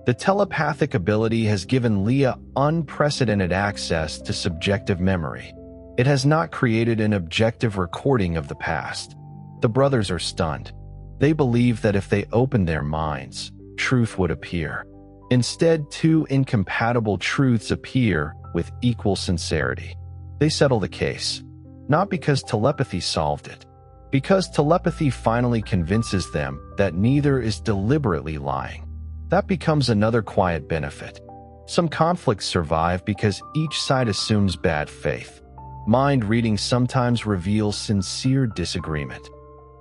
The telepathic ability has given Leah unprecedented access to subjective memory. It has not created an objective recording of the past. The brothers are stunned. They believe that if they opened their minds, truth would appear. Instead, 2 incompatible truths appear with equal sincerity. They settle the case. Not because telepathy solved it, because telepathy finally convinces them that neither is deliberately lying. That becomes another quiet benefit. Some conflicts survive because each side assumes bad faith. Mind reading sometimes reveals sincere disagreement.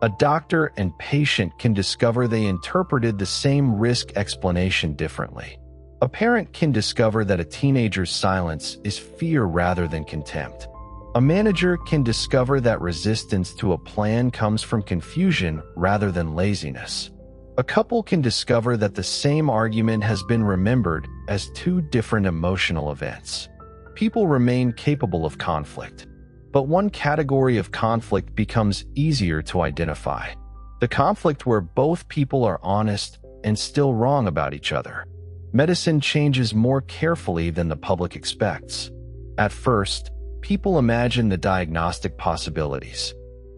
A doctor and patient can discover they interpreted the same risk explanation differently. A parent can discover that a teenager's silence is fear rather than contempt. A manager can discover that resistance to a plan comes from confusion rather than laziness. A couple can discover that the same argument has been remembered as 2 different emotional events. People remain capable of conflict, but one category of conflict becomes easier to identify: the conflict where both people are honest and still wrong about each other. Medicine changes more carefully than the public expects. At first, people imagine the diagnostic possibilities.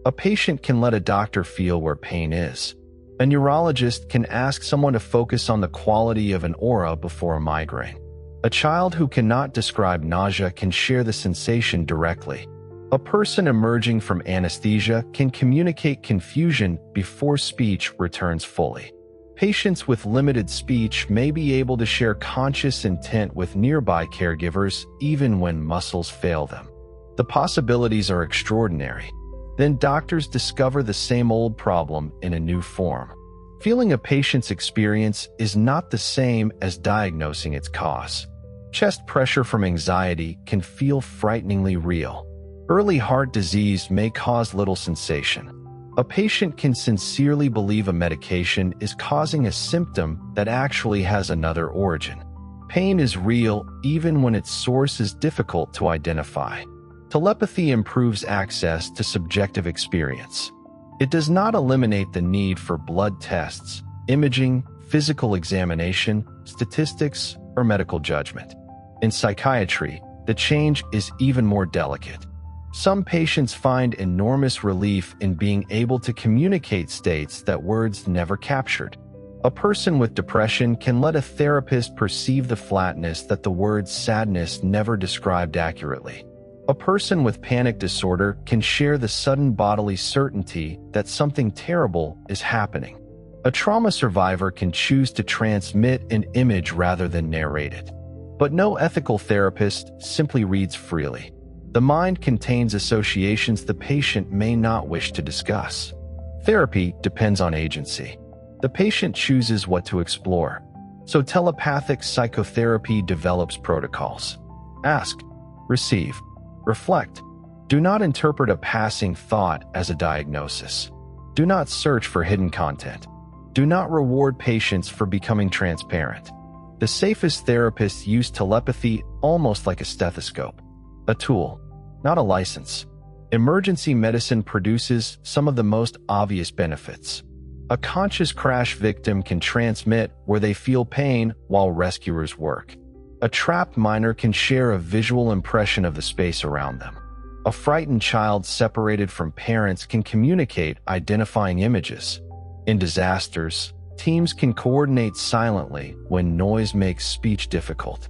A patient can let a doctor feel where pain is. A neurologist can ask someone to focus on the quality of an aura before a migraine. A child who cannot describe nausea can share the sensation directly. A person emerging from anesthesia can communicate confusion before speech returns fully. Patients with limited speech may be able to share conscious intent with nearby caregivers even when muscles fail them. The possibilities are extraordinary. Then doctors discover the same old problem in a new form. Feeling a patient's experience is not the same as diagnosing its cause. Chest pressure from anxiety can feel frighteningly real. Early heart disease may cause little sensation. A patient can sincerely believe a medication is causing a symptom that actually has another origin. Pain is real even when its source is difficult to identify. Telepathy improves access to subjective experience. It does not eliminate the need for blood tests, imaging, physical examination, statistics, or medical judgment. In psychiatry, the change is even more delicate. Some patients find enormous relief in being able to communicate states that words never captured. A person with depression can let a therapist perceive the flatness that the word sadness never described accurately. A person with panic disorder can share the sudden bodily certainty that something terrible is happening. A trauma survivor can choose to transmit an image rather than narrate it. But no ethical therapist simply reads freely. The mind contains associations the patient may not wish to discuss. Therapy depends on agency. The patient chooses what to explore. So telepathic psychotherapy develops protocols. Ask, receive, reflect. Do not interpret a passing thought as a diagnosis. Do not search for hidden content. Do not reward patients for becoming transparent. The safest therapists use telepathy almost like a stethoscope, a tool, not a license. Emergency medicine produces some of the most obvious benefits. A conscious crash victim can transmit where they feel pain while rescuers work. A trapped miner can share a visual impression of the space around them. A frightened child separated from parents can communicate identifying images. In disasters, teams can coordinate silently when noise makes speech difficult.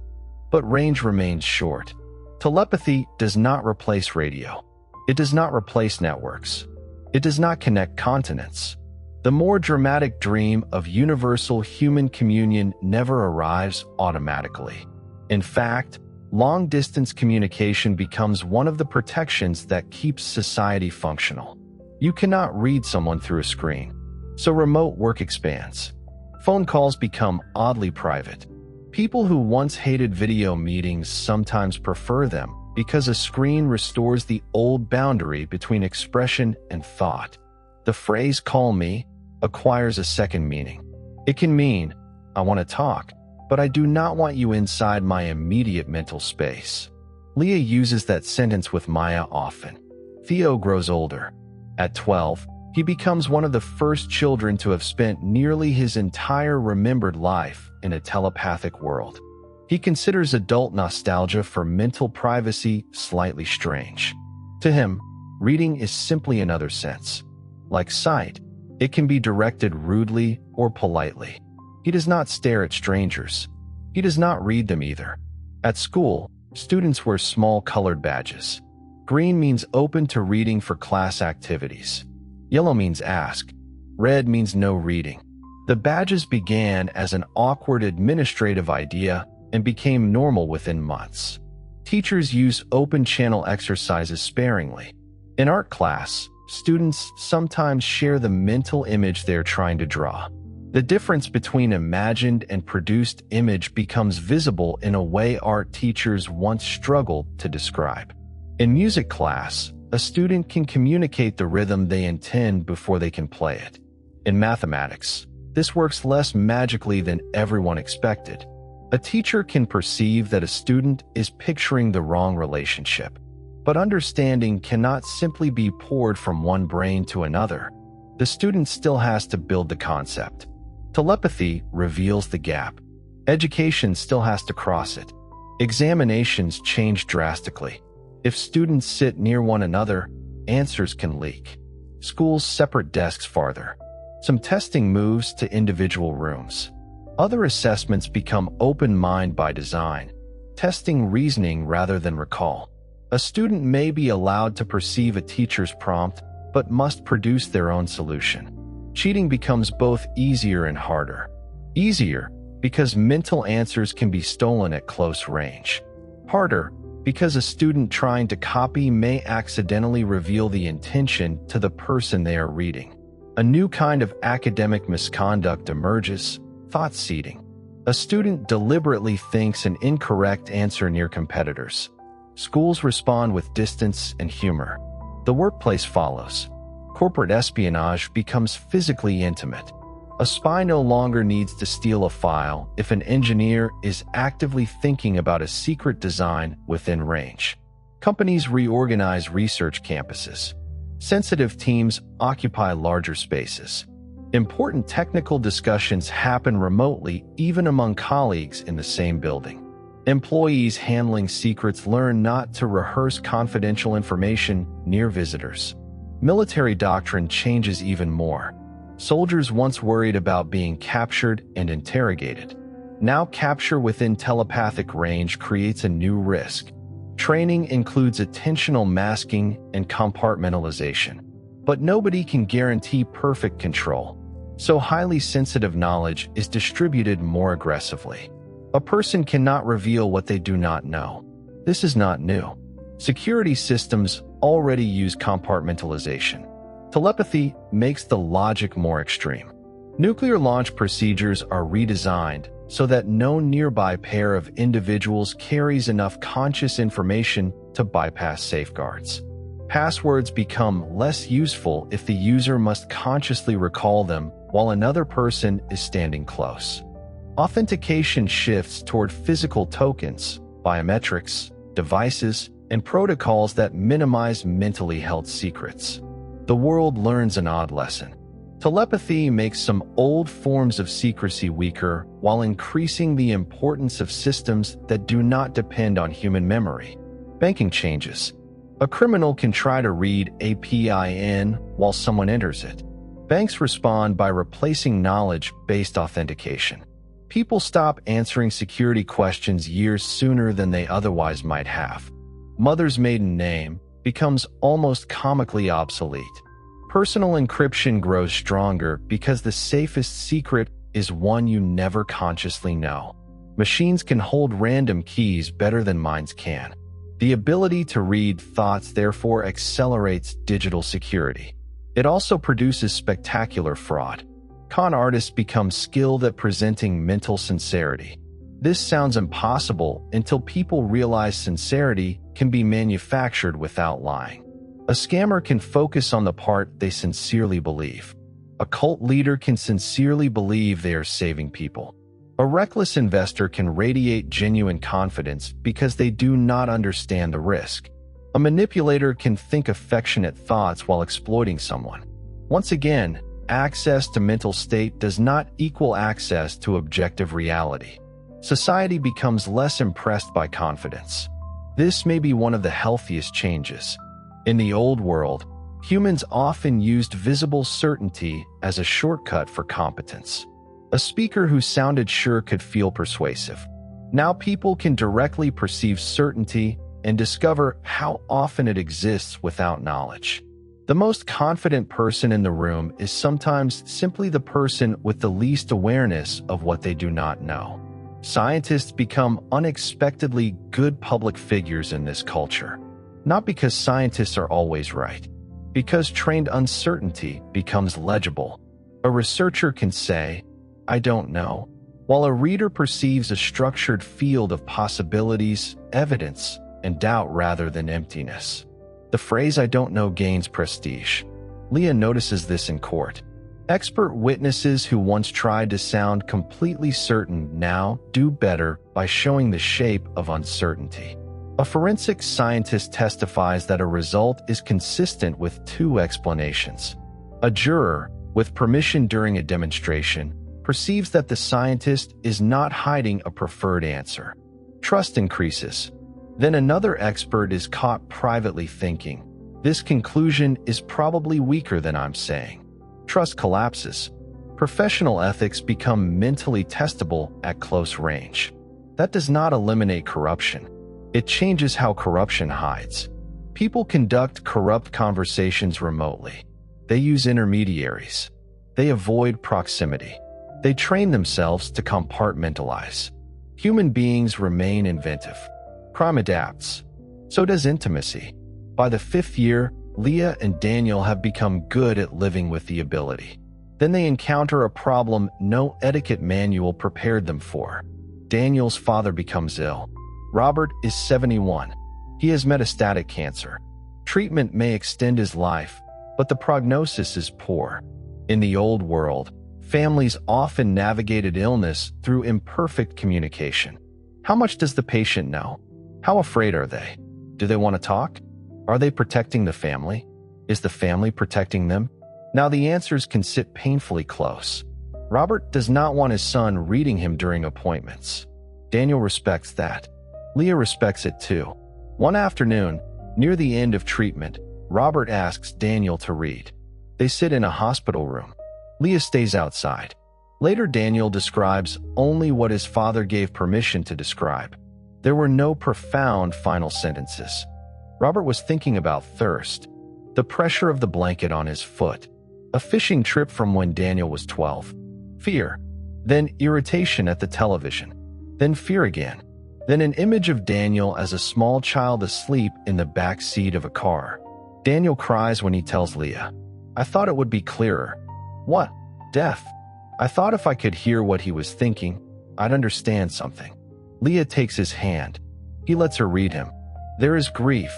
But range remains short. Telepathy does not replace radio. It does not replace networks. It does not connect continents. The more dramatic dream of universal human communion never arrives automatically. In fact, long-distance communication becomes one of the protections that keeps society functional. You cannot read someone through a screen, so remote work expands. Phone calls become oddly private. People who once hated video meetings sometimes prefer them because a screen restores the old boundary between expression and thought. The phrase "call me" acquires a second meaning. It can mean, "I want to talk, but I do not want you inside my immediate mental space." Leah uses that sentence with Maya often. Theo grows older. At 12, he becomes one of the first children to have spent nearly his entire remembered life in a telepathic world. He considers adult nostalgia for mental privacy slightly strange. To him, reading is simply another sense. Like sight, it can be directed rudely or politely. He does not stare at strangers. He does not read them either. At school, students wear small colored badges. Green means open to reading for class activities. Yellow means ask. Red means no reading. The badges began as an awkward administrative idea and became normal within months. Teachers use open channel exercises sparingly. In art class, students sometimes share the mental image they're trying to draw. The difference between imagined and produced image becomes visible in a way art teachers once struggled to describe. In music class, a student can communicate the rhythm they intend before they can play it. In mathematics, this works less magically than everyone expected. A teacher can perceive that a student is picturing the wrong relationship, but understanding cannot simply be poured from one brain to another. The student still has to build the concept. Telepathy reveals the gap. Education still has to cross it. Examinations change drastically. If students sit near one another, answers can leak. Schools separate desks farther. Some testing moves to individual rooms. Other assessments become open mind by design, testing reasoning rather than recall. A student may be allowed to perceive a teacher's prompt, but must produce their own solution. Cheating becomes both easier and harder. Easier, because mental answers can be stolen at close range. Harder, because a student trying to copy may accidentally reveal the intention to the person they are reading. A new kind of academic misconduct emerges: thought seeding. A student deliberately thinks an incorrect answer near competitors. Schools respond with distance and humor. The workplace follows. Corporate espionage becomes physically intimate. A spy no longer needs to steal a file if an engineer is actively thinking about a secret design within range. Companies reorganize research campuses. Sensitive teams occupy larger spaces. Important technical discussions happen remotely even among colleagues in the same building. Employees handling secrets learn not to rehearse confidential information near visitors. Military doctrine changes even more. Soldiers once worried about being captured and interrogated. Now capture within telepathic range creates a new risk. Training includes attentional masking and compartmentalization. But nobody can guarantee perfect control, so highly sensitive knowledge is distributed more aggressively. A person cannot reveal what they do not know. This is not new. Security systems already use compartmentalization. Telepathy makes the logic more extreme. Nuclear launch procedures are redesigned so that no nearby pair of individuals carries enough conscious information to bypass safeguards. Passwords become less useful if the user must consciously recall them while another person is standing close. Authentication shifts toward physical tokens, biometrics, devices, and protocols that minimize mentally held secrets. The world learns an odd lesson. Telepathy makes some old forms of secrecy weaker while increasing the importance of systems that do not depend on human memory. Banking changes. A criminal can try to read a PIN while someone enters it. Banks respond by replacing knowledge-based authentication. People stop answering security questions years sooner than they otherwise might have. Mother's maiden name becomes almost comically obsolete. Personal encryption grows stronger because the safest secret is one you never consciously know. Machines can hold random keys better than minds can. The ability to read thoughts therefore accelerates digital security. It also produces spectacular fraud. Con artists become skilled at presenting mental sincerity. This sounds impossible until people realize sincerity can be manufactured without lying. A scammer can focus on the part they sincerely believe. A cult leader can sincerely believe they are saving people. A reckless investor can radiate genuine confidence because they do not understand the risk. A manipulator can think affectionate thoughts while exploiting someone. Once again, access to mental state does not equal access to objective reality. Society becomes less impressed by confidence. This may be one of the healthiest changes. In the old world, humans often used visible certainty as a shortcut for competence. A speaker who sounded sure could feel persuasive. Now people can directly perceive certainty and discover how often it exists without knowledge. The most confident person in the room is sometimes simply the person with the least awareness of what they do not know. Scientists become unexpectedly good public figures in this culture. Not because scientists are always right, because trained uncertainty becomes legible. A researcher can say, "I don't know," while a reader perceives a structured field of possibilities, evidence, and doubt rather than emptiness. The phrase "I don't know" gains prestige. Leah notices this in court. Expert witnesses who once tried to sound completely certain now do better by showing the shape of uncertainty. A forensic scientist testifies that a result is consistent with two explanations. A juror, with permission during a demonstration, perceives that the scientist is not hiding a preferred answer. Trust increases. Then another expert is caught privately thinking, "This conclusion is probably weaker than I'm saying." Trust collapses. Professional ethics become mentally testable at close range. That does not eliminate corruption. It changes how corruption hides. People conduct corrupt conversations remotely. They use intermediaries. They avoid proximity. They train themselves to compartmentalize. Human beings remain inventive. Crime adapts. So does intimacy. By the 5th year, Leah and Daniel have become good at living with the ability. Then they encounter a problem no etiquette manual prepared them for. Daniel's father becomes ill. Robert is 71. He has metastatic cancer. Treatment may extend his life, but the prognosis is poor. In the old world, families often navigated illness through imperfect communication. How much does the patient know? How afraid are they? Do they want to talk? Are they protecting the family? Is the family protecting them? Now the answers can sit painfully close. Robert does not want his son reading him during appointments. Daniel respects that. Leah respects it too. One afternoon, near the end of treatment, Robert asks Daniel to read. They sit in a hospital room. Leah stays outside. Later, Daniel describes only what his father gave permission to describe. There were no profound final sentences. Robert was thinking about thirst, the pressure of the blanket on his foot, a fishing trip from when Daniel was 12, fear, then irritation at the television, then fear again, then an image of Daniel as a small child asleep in the back seat of a car. Daniel cries when he tells Leah, "I thought it would be clearer." "What?" "Death. I thought if I could hear what he was thinking, I'd understand something." Leah takes his hand. He lets her read him. There is grief,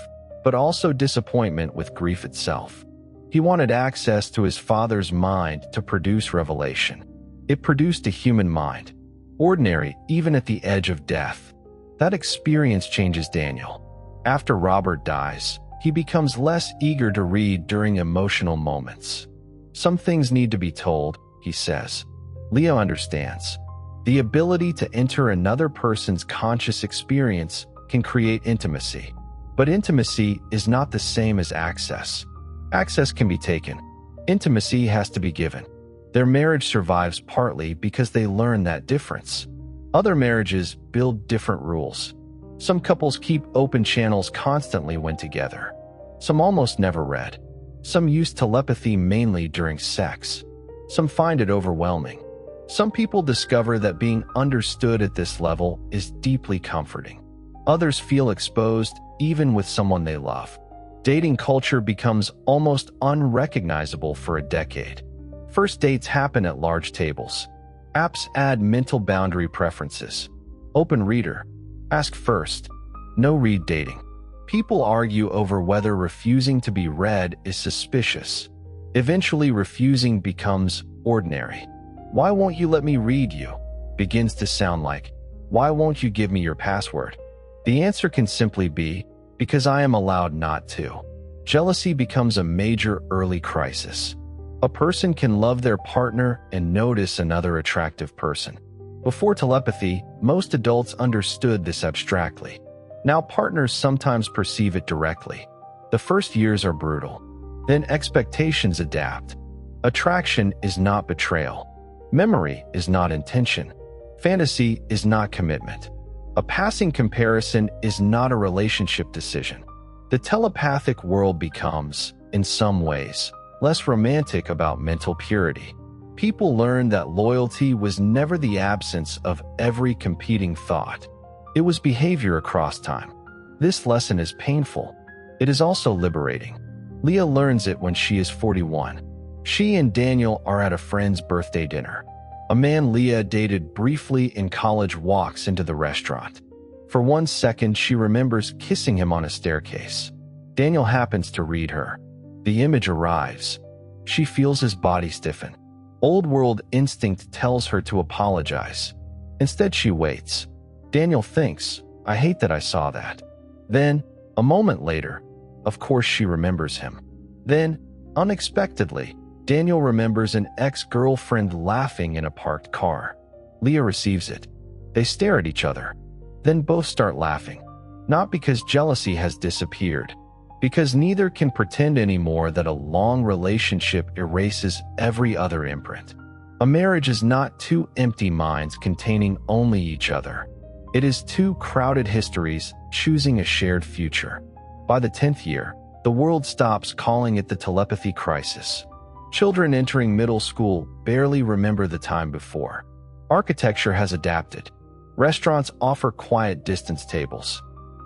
but also disappointment with grief itself. He wanted access to his father's mind to produce revelation. It produced a human mind, ordinary even at the edge of death. That experience changes Daniel. After Robert dies, he becomes less eager to read during emotional moments. Some things need to be told, he says. Leo understands. The ability to enter another person's conscious experience can create intimacy. But intimacy is not the same as access. Access can be taken. Intimacy has to be given. Their marriage survives partly because they learn that difference. Other marriages build different rules. Some couples keep open channels constantly when together. Some almost never read. Some use telepathy mainly during sex. Some find it overwhelming. Some people discover that being understood at this level is deeply comforting. Others feel exposed even with someone they love. Dating culture becomes almost unrecognizable for a decade. First dates happen at large tables. Apps add mental boundary preferences. Open reader. Ask first. No read dating. People argue over whether refusing to be read is suspicious. Eventually, refusing becomes ordinary. Why won't you let me read you? Begins to sound like, why won't you give me your password? The answer can simply be, because I am allowed not to. Jealousy becomes a major early crisis. A person can love their partner and notice another attractive person. Before telepathy, most adults understood this abstractly. Now partners sometimes perceive it directly. The first years are brutal. Then expectations adapt. Attraction is not betrayal. Memory is not intention. Fantasy is not commitment. A passing comparison is not a relationship decision. The telepathic world becomes, in some ways, less romantic about mental purity. People learn that loyalty was never the absence of every competing thought. It was behavior across time. This lesson is painful. It is also liberating. Leah learns it when she is 41. She and Daniel are at a friend's birthday dinner. A man Leah dated briefly in college walks into the restaurant. For 1 second, she remembers kissing him on a staircase. Daniel happens to read her. The image arrives. She feels his body stiffen. Old world instinct tells her to apologize. Instead, she waits. Daniel thinks, I hate that I saw that. Then, a moment later, of course she remembers him. Then, unexpectedly, Daniel remembers an ex-girlfriend laughing in a parked car. Leah receives it. They stare at each other. Then both start laughing. Not because jealousy has disappeared, because neither can pretend anymore that a long relationship erases every other imprint. A marriage is not two empty minds containing only each other. It is two crowded histories choosing a shared future. By the 10th year, the world stops calling it the telepathy crisis. Children entering middle school barely remember the time before. Architecture has adapted. Restaurants offer quiet distance tables.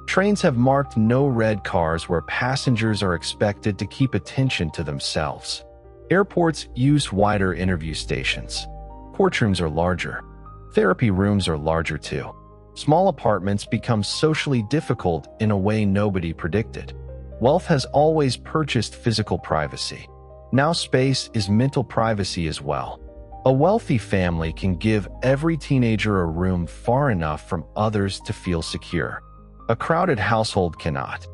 Trains have marked no red cars where passengers are expected to keep attention to themselves. Airports use wider interview stations. Courtrooms are larger. Therapy rooms are larger too. Small apartments become socially difficult in a way nobody predicted. Wealth has always purchased physical privacy. Now space is mental privacy as well. A wealthy family can give every teenager a room far enough from others to feel secure. A crowded household cannot.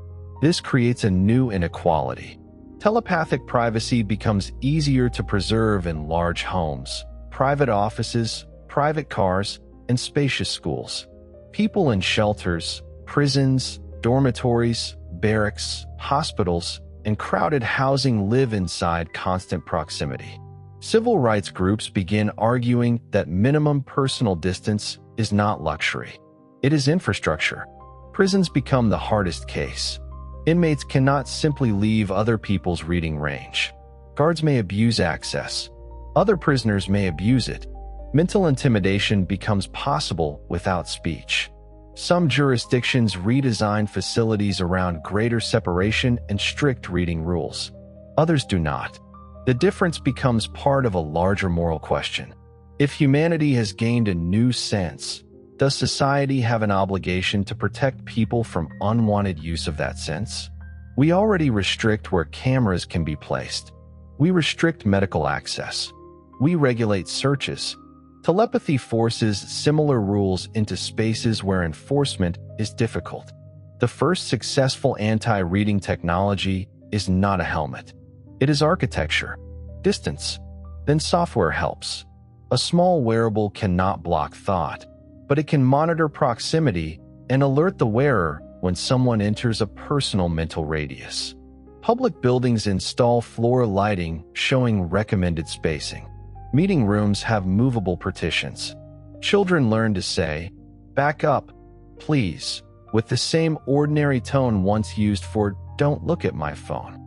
This creates a new inequality. Telepathic privacy becomes easier to preserve in large homes, private offices, private cars, and spacious schools. People in shelters, prisons, dormitories, barracks, hospitals, and crowded housing live inside constant proximity. Civil rights groups begin arguing that minimum personal distance is not luxury. It is infrastructure. Prisons become the hardest case. Inmates cannot simply leave other people's reading range. Guards may abuse access. Other prisoners may abuse it. Mental intimidation becomes possible without speech. Some jurisdictions redesign facilities around greater separation and strict reading rules. Others do not. The difference becomes part of a larger moral question. If humanity has gained a new sense, does society have an obligation to protect people from unwanted use of that sense? We already restrict where cameras can be placed. We restrict medical access. We regulate searches. Telepathy forces similar rules into spaces where enforcement is difficult. The first successful anti-reading technology is not a helmet. It is architecture, distance. Then software helps. A small wearable cannot block thought, but it can monitor proximity and alert the wearer when someone enters a personal mental radius. Public buildings install floor lighting showing recommended spacing. Meeting rooms have movable partitions. Children learn to say, "Back up, please," with the same ordinary tone once used for "don't look at my phone."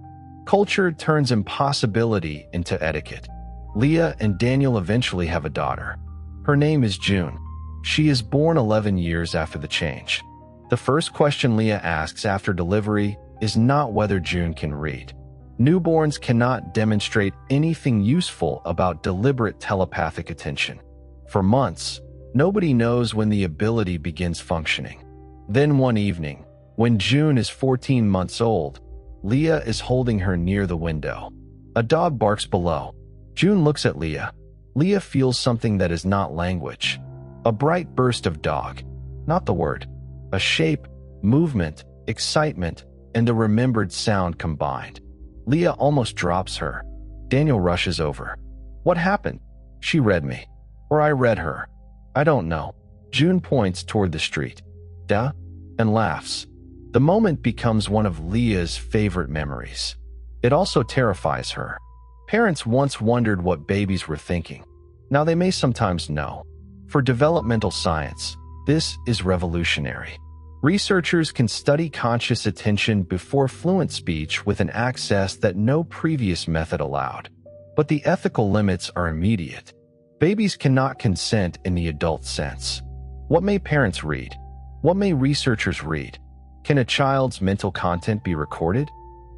Culture turns impossibility into etiquette. Leah and Daniel eventually have a daughter. Her name is June. She is born 11 years after the change. The first question Leah asks after delivery is not whether June can read. Newborns cannot demonstrate anything useful about deliberate telepathic attention. For months, nobody knows when the ability begins functioning. Then one evening, when June is 14 months old, Leah is holding her near the window. A dog barks below. June looks at Leah. Leah feels something that is not language. A bright burst of dog. Not the word. A shape, movement, excitement, and a remembered sound combined. Leah almost drops her. Daniel rushes over. "What happened?" "She read me. Or I read her. I don't know." June points toward the street. "Duh?" and laughs. The moment becomes one of Leah's favorite memories. It also terrifies her. Parents once wondered what babies were thinking. Now they may sometimes know. For developmental science, this is revolutionary. Researchers can study conscious attention before fluent speech with an access that no previous method allowed. But the ethical limits are immediate. Babies cannot consent in the adult sense. What may parents read? What may researchers read? Can a child's mental content be recorded?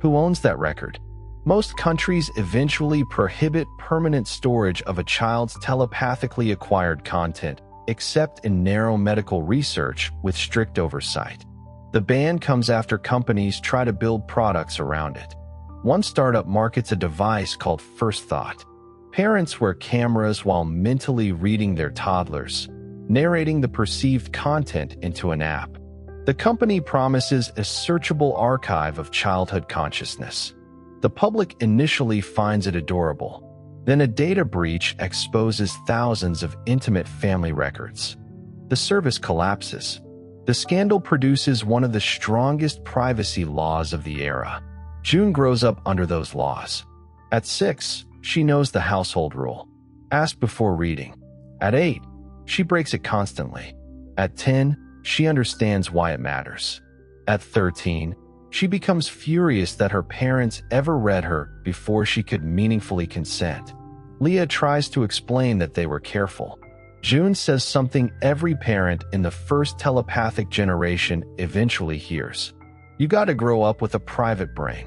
Who owns that record? Most countries eventually prohibit permanent storage of a child's telepathically acquired content, except in narrow medical research with strict oversight. The ban comes after companies try to build products around it. One startup markets a device called First Thought. Parents wear cameras while mentally reading their toddlers, narrating the perceived content into an app. The company promises a searchable archive of childhood consciousness. The public initially finds it adorable. Then a data breach exposes thousands of intimate family records. The service collapses. The scandal produces one of the strongest privacy laws of the era. June grows up under those laws. At 6, she knows the household rule. Ask before reading. At 8, she breaks it constantly. At 10, she understands why it matters. At 13, she becomes furious that her parents ever read her before she could meaningfully consent. Leah tries to explain that they were careful. June says something every parent in the first telepathic generation eventually hears. "You gotta grow up with a private brain."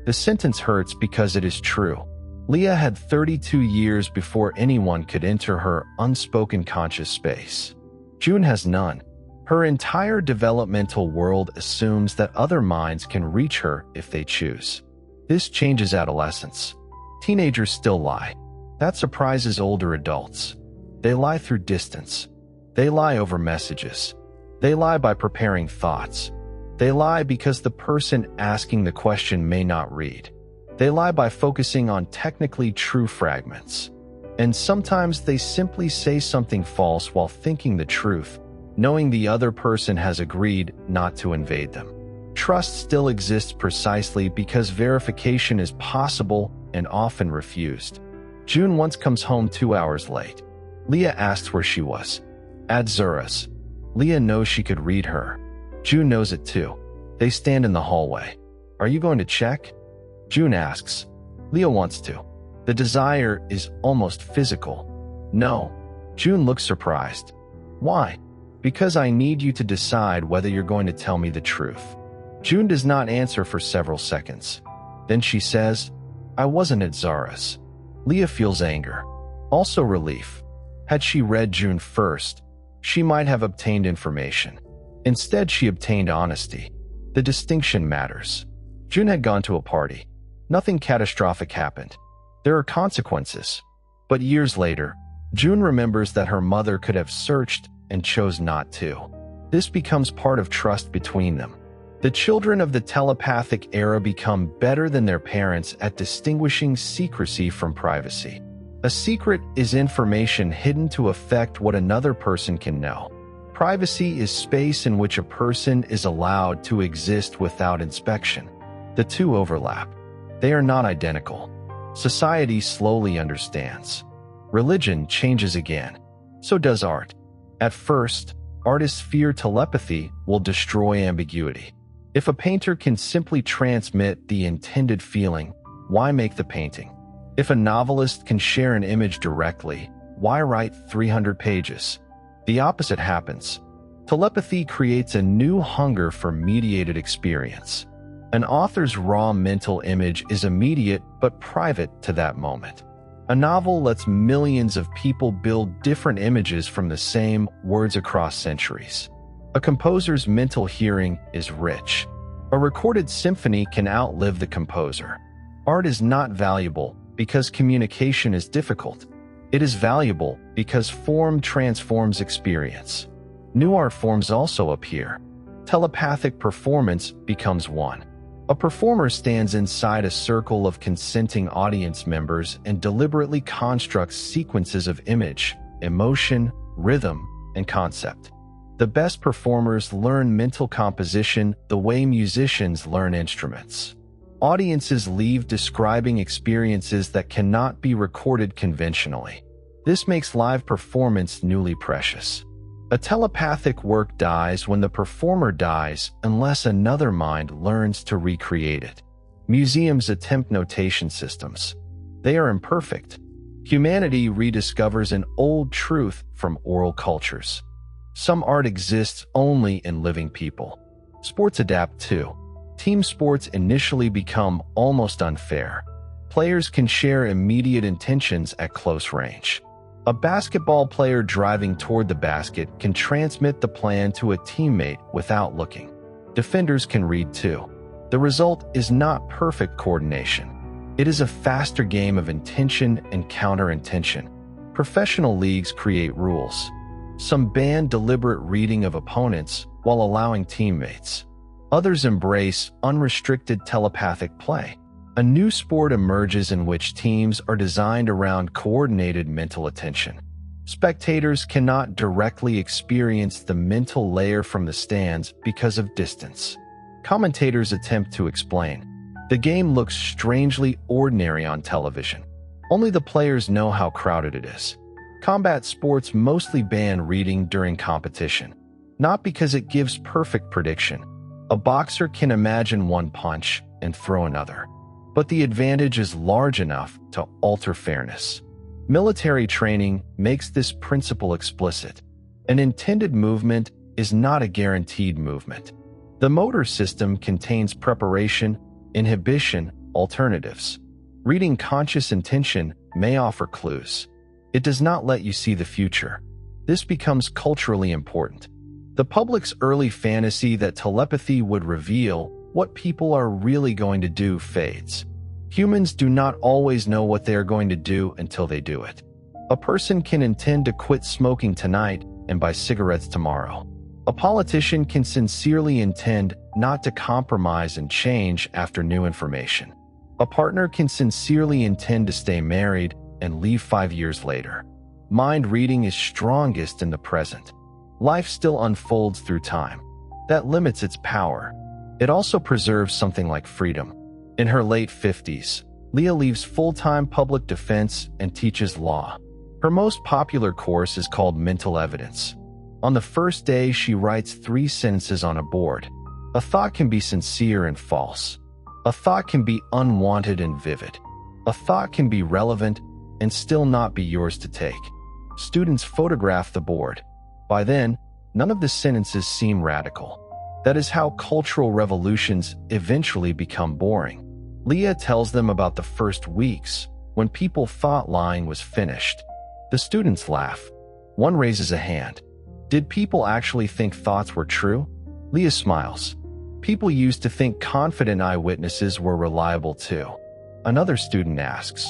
The sentence hurts because it is true. Leah had 32 years before anyone could enter her unspoken conscious space. June has none. Her entire developmental world assumes that other minds can reach her if they choose. This changes adolescence. Teenagers still lie. That surprises older adults. They lie through distance. They lie over messages. They lie by preparing thoughts. They lie because the person asking the question may not read. They lie by focusing on technically true fragments. And sometimes they simply say something false while thinking the truth, knowing the other person has agreed not to invade them. Trust still exists precisely because verification is possible and often refused. June once comes home 2 hours late. Leah asks where she was. At Zura's. Leah knows she could read her. June knows it too. They stand in the hallway. "Are you going to check?" June asks. Leah wants to. The desire is almost physical. "No." June looks surprised. "Why?" "Because I need you to decide whether you're going to tell me the truth." June does not answer for several seconds. Then she says, "I wasn't at Zara's." Leah feels anger. Also relief. Had she read June first, she might have obtained information. Instead, she obtained honesty. The distinction matters. June had gone to a party. Nothing catastrophic happened. There are consequences. But years later, June remembers that her mother could have searched and chose not to. This becomes part of trust between them. The children of the telepathic era become better than their parents at distinguishing secrecy from privacy. A secret is information hidden to affect what another person can know. Privacy is space in which a person is allowed to exist without inspection. The two overlap. They are not identical. Society slowly understands. Religion changes again. So does art. At first, artists fear telepathy will destroy ambiguity. If a painter can simply transmit the intended feeling, why make the painting? If a novelist can share an image directly, why write 300 pages? The opposite happens. Telepathy creates a new hunger for mediated experience. An author's raw mental image is immediate but private to that moment. A novel lets millions of people build different images from the same words across centuries. A composer's mental hearing is rich. A recorded symphony can outlive the composer. Art is not valuable because communication is difficult. It is valuable because form transforms experience. New art forms also appear. Telepathic performance becomes one. A performer stands inside a circle of consenting audience members and deliberately constructs sequences of image, emotion, rhythm, and concept. The best performers learn mental composition the way musicians learn instruments. Audiences leave describing experiences that cannot be recorded conventionally. This makes live performance newly precious. A telepathic work dies when the performer dies unless another mind learns to recreate it. Museums attempt notation systems. They are imperfect. Humanity rediscovers an old truth from oral cultures. Some art exists only in living people. Sports adapt too. Team sports initially become almost unfair. Players can share immediate intentions at close range. A basketball player driving toward the basket can transmit the plan to a teammate without looking. Defenders can read too. The result is not perfect coordination. It is a faster game of intention and counter-intention. Professional leagues create rules. Some ban deliberate reading of opponents while allowing teammates. Others embrace unrestricted telepathic play. A new sport emerges in which teams are designed around coordinated mental attention. Spectators cannot directly experience the mental layer from the stands because of distance. Commentators attempt to explain. The game looks strangely ordinary on television. Only the players know how crowded it is. Combat sports mostly ban reading during competition, not because it gives perfect prediction. A boxer can imagine one punch and throw another, but the advantage is large enough to alter fairness. Military training makes this principle explicit. An intended movement is not a guaranteed movement. The motor system contains preparation, inhibition, alternatives. Reading conscious intention may offer clues. It does not let you see the future. This becomes culturally important. The public's early fantasy that telepathy would reveal what people are really going to do fades. Humans do not always know what they are going to do until they do it. A person can intend to quit smoking tonight and buy cigarettes tomorrow. A politician can sincerely intend not to compromise and change after new information. A partner can sincerely intend to stay married and leave 5 years later. Mind reading is strongest in the present. Life still unfolds through time. That limits its power. It also preserves something like freedom. In her late 50s, Leah leaves full-time public defense and teaches law. Her most popular course is called Mental Evidence. On the first day, she writes 3 sentences on a board. A thought can be sincere and false. A thought can be unwanted and vivid. A thought can be relevant and still not be yours to take. Students photograph the board. By then, none of the sentences seem radical. That is how cultural revolutions eventually become boring. Leah tells them about the first weeks, when people thought lying was finished. The students laugh. One raises a hand. Did people actually think thoughts were true? Leah smiles. People used to think confident eyewitnesses were reliable too. Another student asks,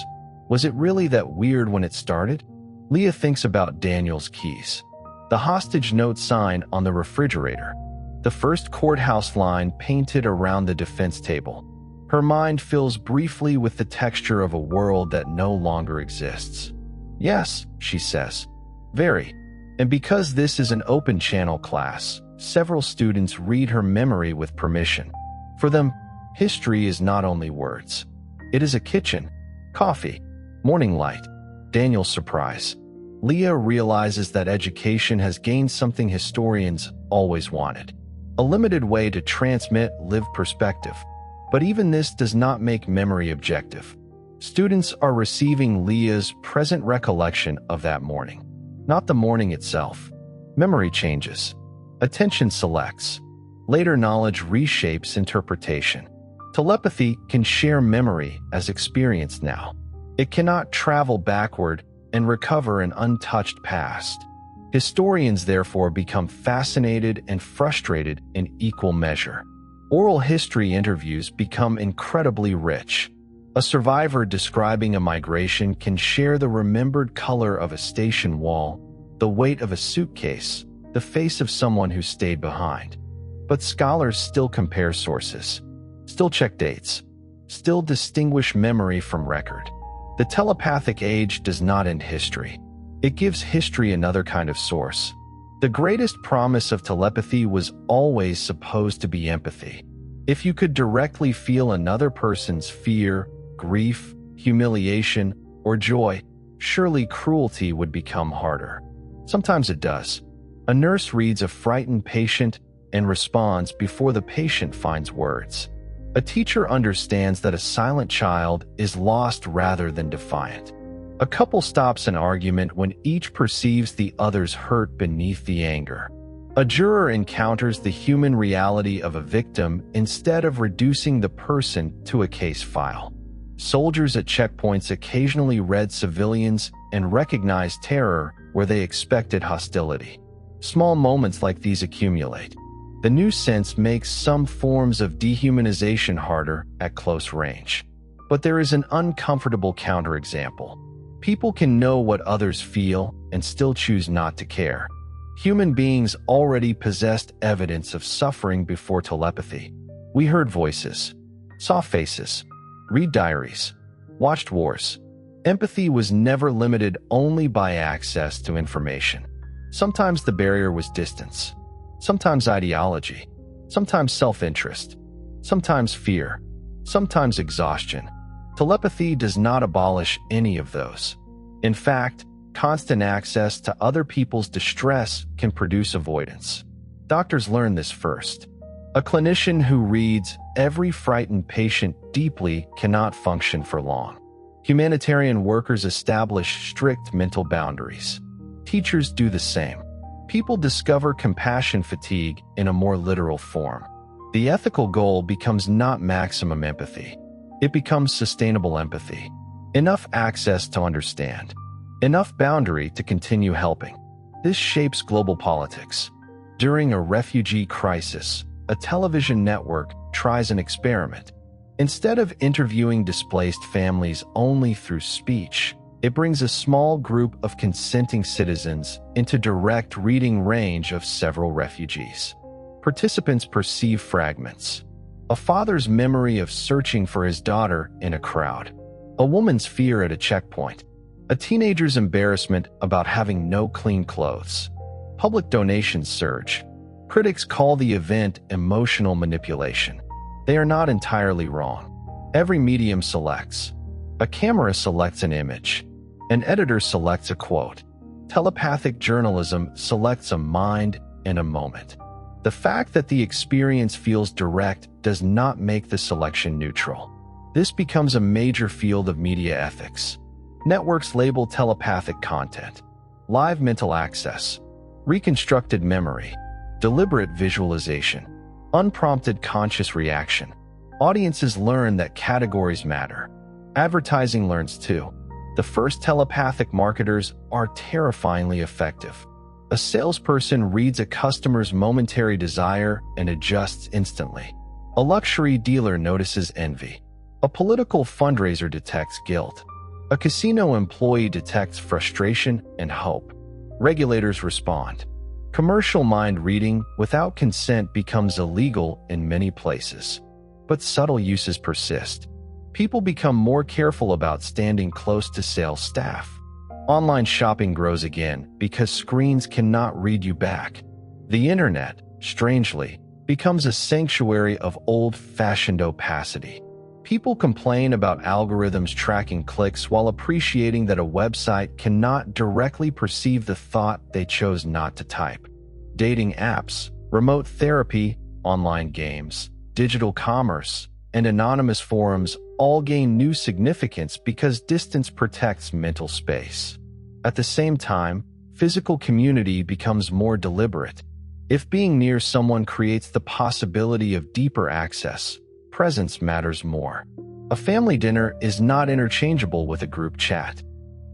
was it really that weird when it started? Leah thinks about Daniel's keys, the hostage note sign on the refrigerator, the first courthouse line painted around the defense table. Her mind fills briefly with the texture of a world that no longer exists. Yes, she says. Very. And because this is an open channel class, several students read her memory with permission. For them, history is not only words. It is a kitchen, coffee, morning light, Daniel's surprise. Leah realizes that education has gained something historians always wanted: a limited way to transmit lived perspective. But even this does not make memory objective. Students are receiving Leah's present recollection of that morning, not the morning itself. Memory changes. Attention selects. Later knowledge reshapes interpretation. Telepathy can share memory as experience now. It cannot travel backward and recover an untouched past. Historians therefore become fascinated and frustrated in equal measure. Oral history interviews become incredibly rich. A survivor describing a migration can share the remembered color of a station wall, the weight of a suitcase, the face of someone who stayed behind. But scholars still compare sources, still check dates, still distinguish memory from record. The telepathic age does not end history. It gives history another kind of source. The greatest promise of telepathy was always supposed to be empathy. If you could directly feel another person's fear, grief, humiliation, or joy, surely cruelty would become harder. Sometimes it does. A nurse reads a frightened patient and responds before the patient finds words. A teacher understands that a silent child is lost rather than defiant. A couple stops an argument when each perceives the other's hurt beneath the anger. A juror encounters the human reality of a victim instead of reducing the person to a case file. Soldiers at checkpoints occasionally read civilians and recognized terror where they expected hostility. Small moments like these accumulate. The new sense makes some forms of dehumanization harder at close range. But there is an uncomfortable counterexample. People can know what others feel and still choose not to care. Human beings already possessed evidence of suffering before telepathy. We heard voices, saw faces, read diaries, watched wars. Empathy was never limited only by access to information. Sometimes the barrier was distance, sometimes ideology, sometimes self-interest, sometimes fear, sometimes exhaustion. Telepathy does not abolish any of those. In fact, constant access to other people's distress can produce avoidance. Doctors learn this first. A clinician who reads every frightened patient deeply cannot function for long. Humanitarian workers establish strict mental boundaries. Teachers do the same. People discover compassion fatigue in a more literal form. The ethical goal becomes not maximum empathy. It becomes sustainable empathy. Enough access to understand. Enough boundary to continue helping. This shapes global politics. During a refugee crisis, a television network tries an experiment. Instead of interviewing displaced families only through speech, it brings a small group of consenting citizens into direct reading range of several refugees. Participants perceive fragments. A father's memory of searching for his daughter in a crowd. A woman's fear at a checkpoint. A teenager's embarrassment about having no clean clothes. Public donations surge. Critics call the event emotional manipulation. They are not entirely wrong. Every medium selects. A camera selects an image. An editor selects a quote. Telepathic journalism selects a mind and a moment. The fact that the experience feels direct does not make the selection neutral. This becomes a major field of media ethics. Networks label telepathic content. Live mental access. Reconstructed memory. Deliberate visualization. Unprompted conscious reaction. Audiences learn that categories matter. Advertising learns too. The first telepathic marketers are terrifyingly effective. A salesperson reads a customer's momentary desire and adjusts instantly. A luxury dealer notices envy. A political fundraiser detects guilt. A casino employee detects frustration and hope. Regulators respond. Commercial mind reading without consent becomes illegal in many places. But subtle uses persist. People become more careful about standing close to sales staff. Online shopping grows again because screens cannot read you back. The internet, strangely, becomes a sanctuary of old-fashioned opacity. People complain about algorithms tracking clicks while appreciating that a website cannot directly perceive the thought they chose not to type. Dating apps, remote therapy, online games, digital commerce, and anonymous forums all gain new significance because distance protects mental space. At the same time, physical community becomes more deliberate. If being near someone creates the possibility of deeper access, presence matters more. A family dinner is not interchangeable with a group chat.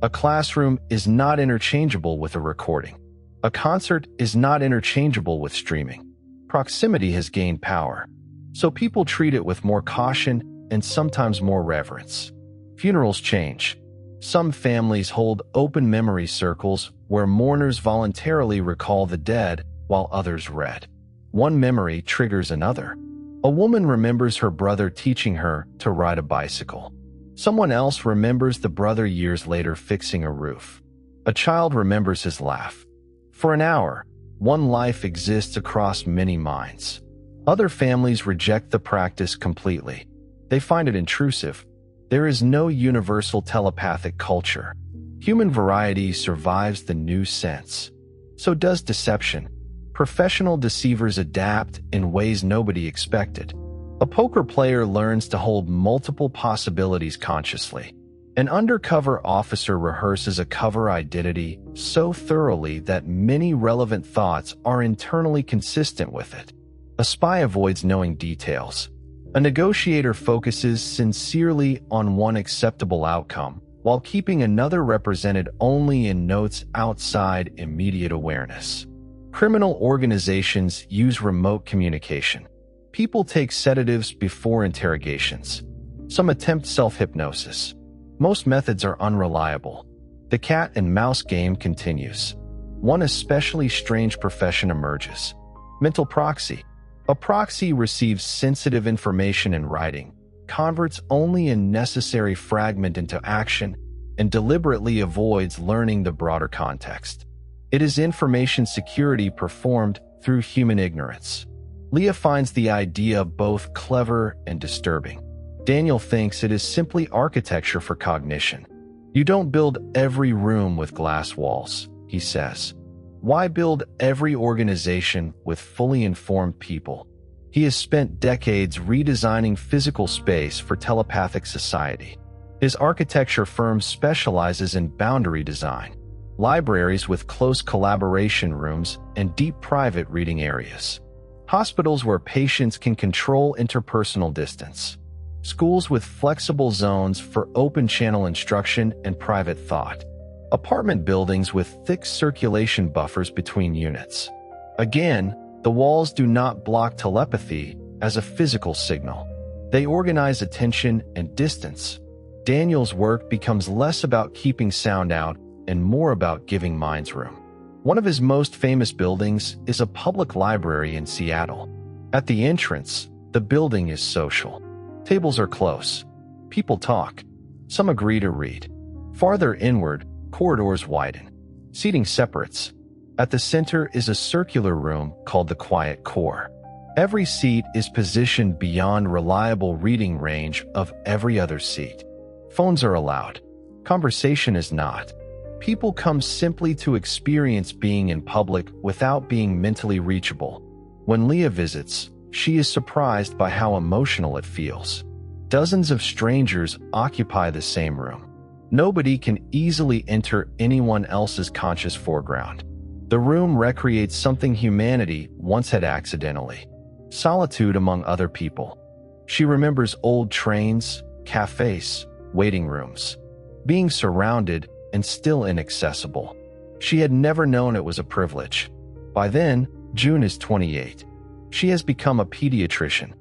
A classroom is not interchangeable with a recording. A concert is not interchangeable with streaming. Proximity has gained power, so people treat it with more caution and sometimes more reverence. Funerals change. Some families hold open memory circles where mourners voluntarily recall the dead while others read. One memory triggers another. A woman remembers her brother teaching her to ride a bicycle. Someone else remembers the brother years later fixing a roof. A child remembers his laugh. For an hour, one life exists across many minds. Other families reject the practice completely. They find it intrusive. There is no universal telepathic culture. Human variety survives the new sense. So does deception. Professional deceivers adapt in ways nobody expected. A poker player learns to hold multiple possibilities consciously. An undercover officer rehearses a cover identity so thoroughly that many relevant thoughts are internally consistent with it. A spy avoids knowing details. A negotiator focuses sincerely on one acceptable outcome, while keeping another represented only in notes outside immediate awareness. Criminal organizations use remote communication. People take sedatives before interrogations. Some attempt self-hypnosis. Most methods are unreliable. The cat and mouse game continues. One especially strange profession emerges. Mental proxy. A proxy receives sensitive information in writing, converts only a necessary fragment into action, and deliberately avoids learning the broader context. It is information security performed through human ignorance. Leah finds the idea both clever and disturbing. Daniel thinks it is simply architecture for cognition. You don't build every room with glass walls, he says. Why build every organization with fully informed people? He has spent decades redesigning physical space for telepathic society. His architecture firm specializes in boundary design, libraries with close collaboration rooms and deep private reading areas, hospitals where patients can control interpersonal distance, schools with flexible zones for open-channel instruction and private thought, apartment buildings with thick circulation buffers between units. Again, the walls do not block telepathy as a physical signal. They organize attention and distance. Daniel's work becomes less about keeping sound out and more about giving minds room. One of his most famous buildings is a public library in Seattle. At the entrance, the building is social. Tables are close. People talk. Some agree to read. Farther inward, corridors widen. Seating separates. At the center is a circular room called the Quiet Core. Every seat is positioned beyond reliable reading range of every other seat. Phones are allowed. Conversation is not. People come simply to experience being in public without being mentally reachable. When Leah visits, she is surprised by how emotional it feels. Dozens of strangers occupy the same room. Nobody can easily enter anyone else's conscious foreground. The room recreates something humanity once had accidentally: solitude among other people. She remembers old trains, cafes, waiting rooms, being surrounded and still inaccessible. She had never known it was a privilege. By then, June is 28. She has become a pediatrician.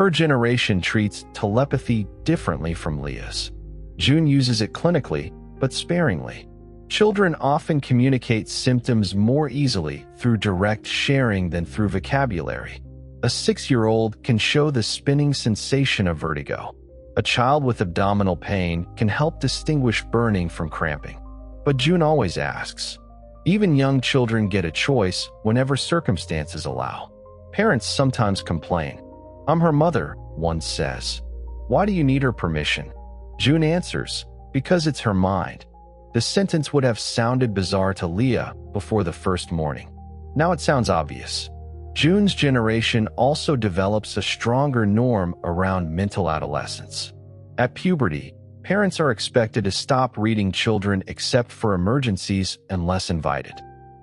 Her generation treats telepathy differently from Leah's. June uses it clinically, but sparingly. Children often communicate symptoms more easily through direct sharing than through vocabulary. A 6-year-old can show the spinning sensation of vertigo. A child with abdominal pain can help distinguish burning from cramping. But June always asks. Even young children get a choice whenever circumstances allow. Parents sometimes complain. "I'm her mother," one says. "Why do you need her permission?" June answers, "Because it's her mind." The sentence would have sounded bizarre to Leah before the first morning. Now it sounds obvious. June's generation also develops a stronger norm around mental adolescence. At puberty, parents are expected to stop reading children except for emergencies unless invited.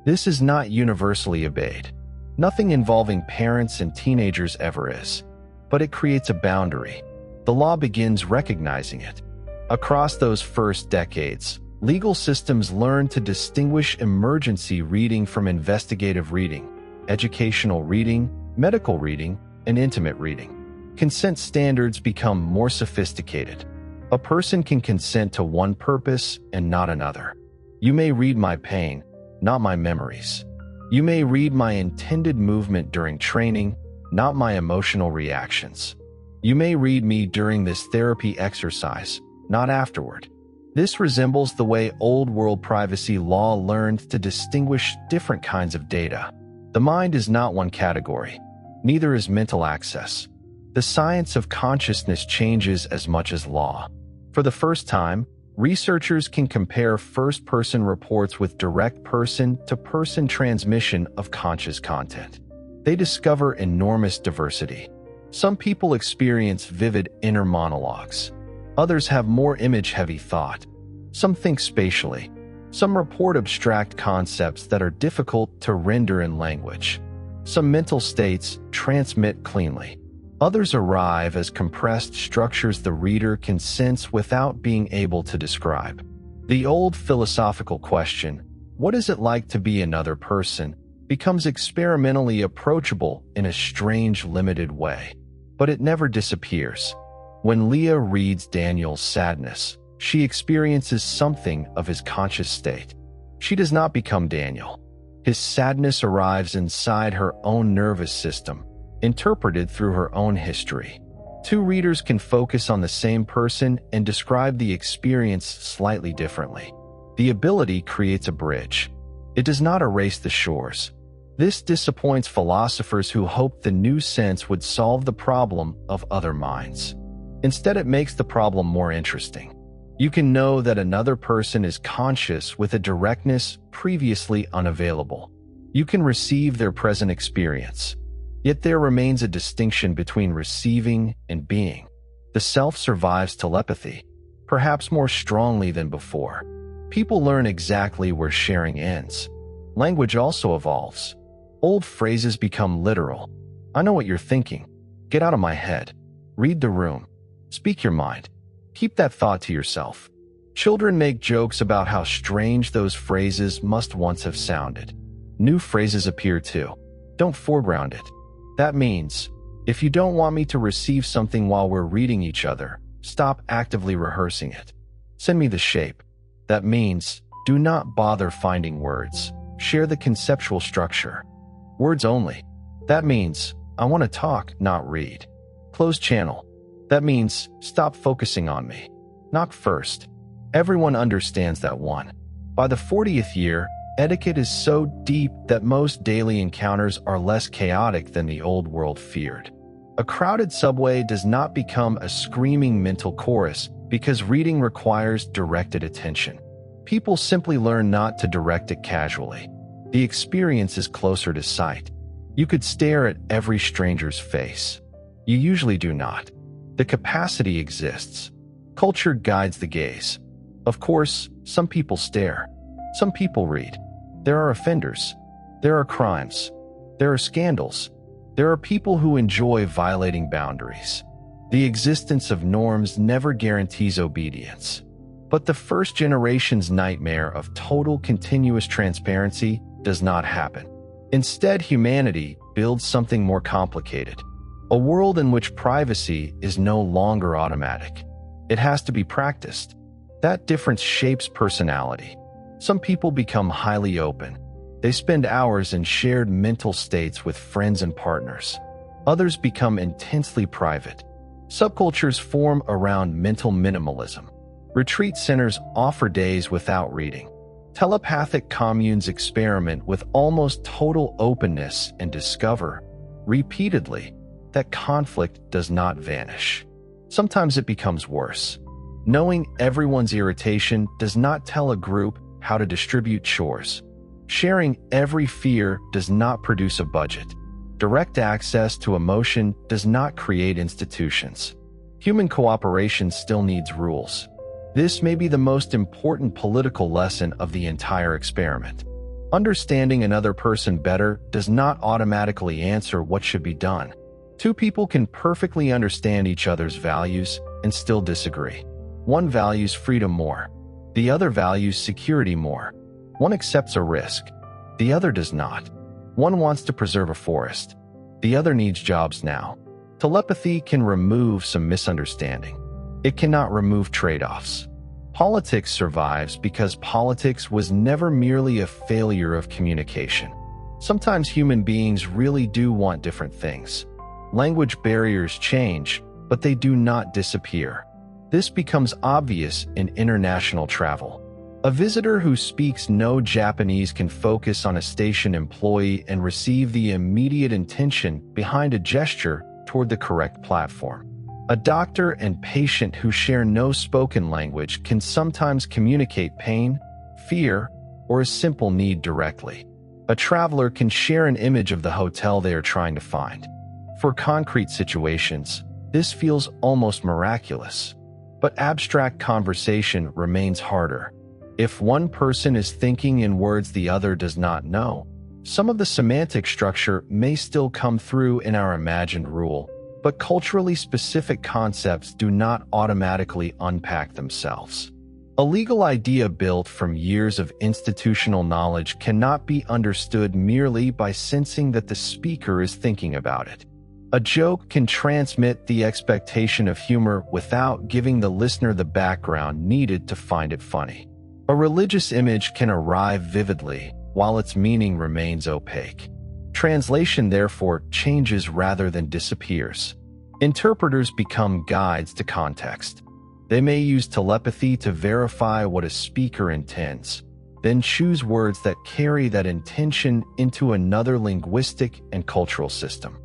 This is not universally obeyed. Nothing involving parents and teenagers ever is. But it creates a boundary. The law begins recognizing it. Across those first decades, legal systems learn to distinguish emergency reading from investigative reading, educational reading, medical reading, and intimate reading. Consent standards become more sophisticated. A person can consent to one purpose and not another. You may read my pain, not my memories. You may read my intended movement during training, not my emotional reactions. You may read me during this therapy exercise, not afterward. This resembles the way old world privacy law learned to distinguish different kinds of data. The mind is not one category. Neither is mental access. The science of consciousness changes as much as law. For the first time, researchers can compare first-person reports with direct person-to-person transmission of conscious content. They discover enormous diversity. Some people experience vivid inner monologues. Others have more image-heavy thought. Some think spatially. Some report abstract concepts that are difficult to render in language. Some mental states transmit cleanly. Others arrive as compressed structures the reader can sense without being able to describe. The old philosophical question, what is it like to be another person, becomes experimentally approachable in a strange, limited way. But it never disappears. When Leah reads Daniel's sadness, she experiences something of his conscious state. She does not become Daniel. His sadness arrives inside her own nervous system, interpreted through her own history. Two readers can focus on the same person and describe the experience slightly differently. The ability creates a bridge. It does not erase the shores. This disappoints philosophers who hoped the new sense would solve the problem of other minds. Instead, it makes the problem more interesting. You can know that another person is conscious with a directness previously unavailable. You can receive their present experience. Yet there remains a distinction between receiving and being. The self survives telepathy, perhaps more strongly than before. People learn exactly where sharing ends. Language also evolves. Old phrases become literal. I know what you're thinking. Get out of my head. Read the room. Speak your mind. Keep that thought to yourself. Children make jokes about how strange those phrases must once have sounded. New phrases appear too. Don't foreground it. That means, if you don't want me to receive something while we're reading each other, stop actively rehearsing it. Send me the shape. That means, do not bother finding words. Share the conceptual structure. Words only. That means, I want to talk, not read. Closed channel. That means, stop focusing on me. Knock first. Everyone understands that one. By the 40th year, etiquette is so deep that most daily encounters are less chaotic than the old world feared. A crowded subway does not become a screaming mental chorus because reading requires directed attention. People simply learn not to direct it casually. The experience is closer to sight. You could stare at every stranger's face. You usually do not. The capacity exists. Culture guides the gaze. Of course, some people stare. Some people read. There are offenders. There are crimes. There are scandals. There are people who enjoy violating boundaries. The existence of norms never guarantees obedience. But the first generation's nightmare of total continuous transparency does not happen. Instead, humanity builds something more complicated. a world in which privacy is no longer automatic. It has to be practiced. That difference shapes personality. Some people become highly open. They spend hours in shared mental states with friends and partners. Others become intensely private. Subcultures form around mental minimalism. Retreat centers offer days without reading. Telepathic communes experiment with almost total openness and discover, repeatedly, that conflict does not vanish. Sometimes it becomes worse. Knowing everyone's irritation does not tell a group how to distribute chores. Sharing every fear does not produce a budget. Direct access to emotion does not create institutions. Human cooperation still needs rules. This may be the most important political lesson of the entire experiment. Understanding another person better does not automatically answer what should be done. Two people can perfectly understand each other's values and still disagree. One values freedom more. The other values security more. One accepts a risk. The other does not. One wants to preserve a forest. The other needs jobs now. Telepathy can remove some misunderstanding. It cannot remove trade-offs. Politics survives because politics was never merely a failure of communication. Sometimes human beings really do want different things. Language barriers change, but they do not disappear. This becomes obvious in international travel. A visitor who speaks no Japanese can focus on a station employee and receive the immediate intention behind a gesture toward the correct platform. A doctor and patient who share no spoken language can sometimes communicate pain, fear, or a simple need directly. A traveler can share an image of the hotel they are trying to find. For concrete situations, this feels almost miraculous. But abstract conversation remains harder. If one person is thinking in words the other does not know, some of the semantic structure may still come through in our imagined rule, but culturally specific concepts do not automatically unpack themselves. A legal idea built from years of institutional knowledge cannot be understood merely by sensing that the speaker is thinking about it. A joke can transmit the expectation of humor without giving the listener the background needed to find it funny. A religious image can arrive vividly, while its meaning remains opaque. Translation therefore changes rather than disappears. Interpreters become guides to context. They may use telepathy to verify what a speaker intends, then choose words that carry that intention into another linguistic and cultural system.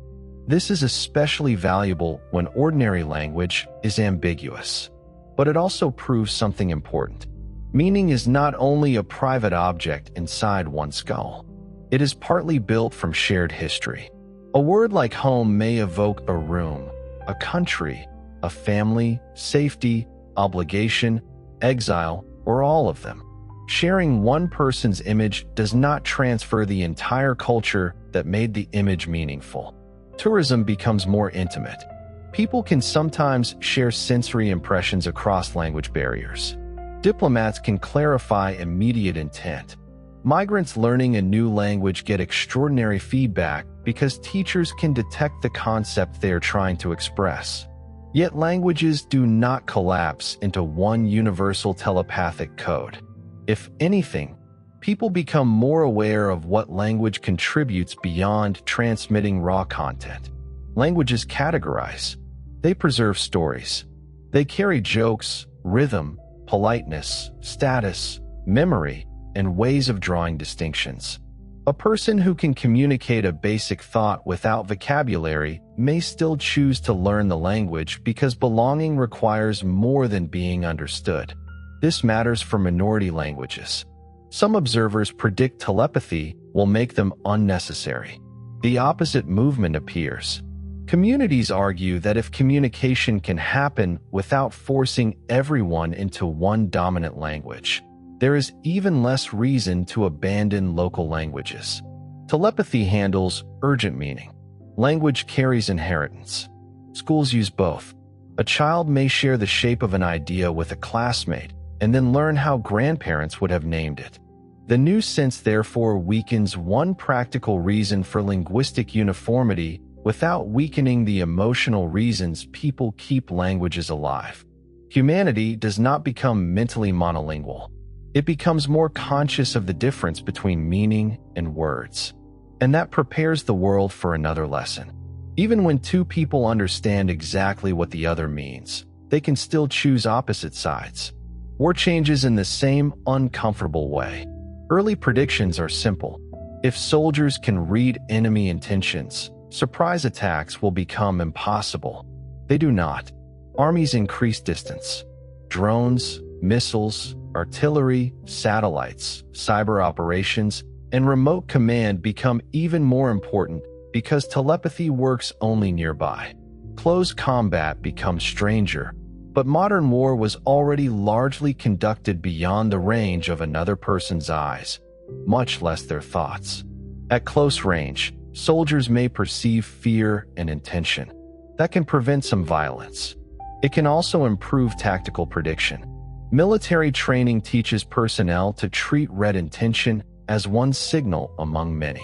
This is especially valuable when ordinary language is ambiguous. But it also proves something important. Meaning is not only a private object inside one's skull. It is partly built from shared history. A word like home may evoke a room, a country, a family, safety, obligation, exile, or all of them. Sharing one person's image does not transfer the entire culture that made the image meaningful. Tourism becomes more intimate. People can sometimes share sensory impressions across language barriers. Diplomats can clarify immediate intent. Migrants learning a new language get extraordinary feedback because teachers can detect the concept they are trying to express. Yet languages do not collapse into one universal telepathic code. If anything, people become more aware of what language contributes beyond transmitting raw content. Languages categorize. They preserve stories. They carry jokes, rhythm, politeness, status, memory, and ways of drawing distinctions. A person who can communicate a basic thought without vocabulary may still choose to learn the language because belonging requires more than being understood. This matters for minority languages. Some observers predict telepathy will make them unnecessary. The opposite movement appears. Communities argue that if communication can happen without forcing everyone into one dominant language, there is even less reason to abandon local languages. Telepathy handles urgent meaning. Language carries inheritance. Schools use both. A child may share the shape of an idea with a classmate and then learn how grandparents would have named it. The new sense therefore weakens one practical reason for linguistic uniformity without weakening the emotional reasons people keep languages alive. Humanity does not become mentally monolingual. It becomes more conscious of the difference between meaning and words. And that prepares the world for another lesson. Even when two people understand exactly what the other means, they can still choose opposite sides. War changes in the same uncomfortable way. Early predictions are simple. If soldiers can read enemy intentions, surprise attacks will become impossible. They do not. Armies increase distance. Drones, missiles, artillery, satellites, cyber operations, and remote command become even more important because telepathy works only nearby. Close combat becomes stranger, but modern war was already largely conducted beyond the range of another person's eyes, much less their thoughts. At close range, soldiers may perceive fear and intention. That can prevent some violence. It can also improve tactical prediction. Military training teaches personnel to treat red intention as one signal among many.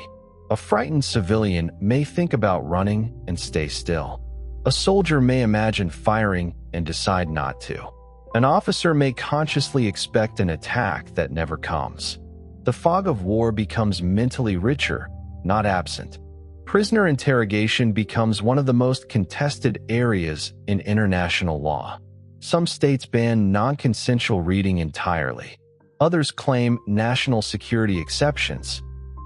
A frightened civilian may think about running and stay still. A soldier may imagine firing and decide not to. An officer may consciously expect an attack that never comes. The fog of war becomes mentally richer, not absent. Prisoner interrogation becomes one of the most contested areas in international law. Some states ban non-consensual reading entirely. Others claim national security exceptions.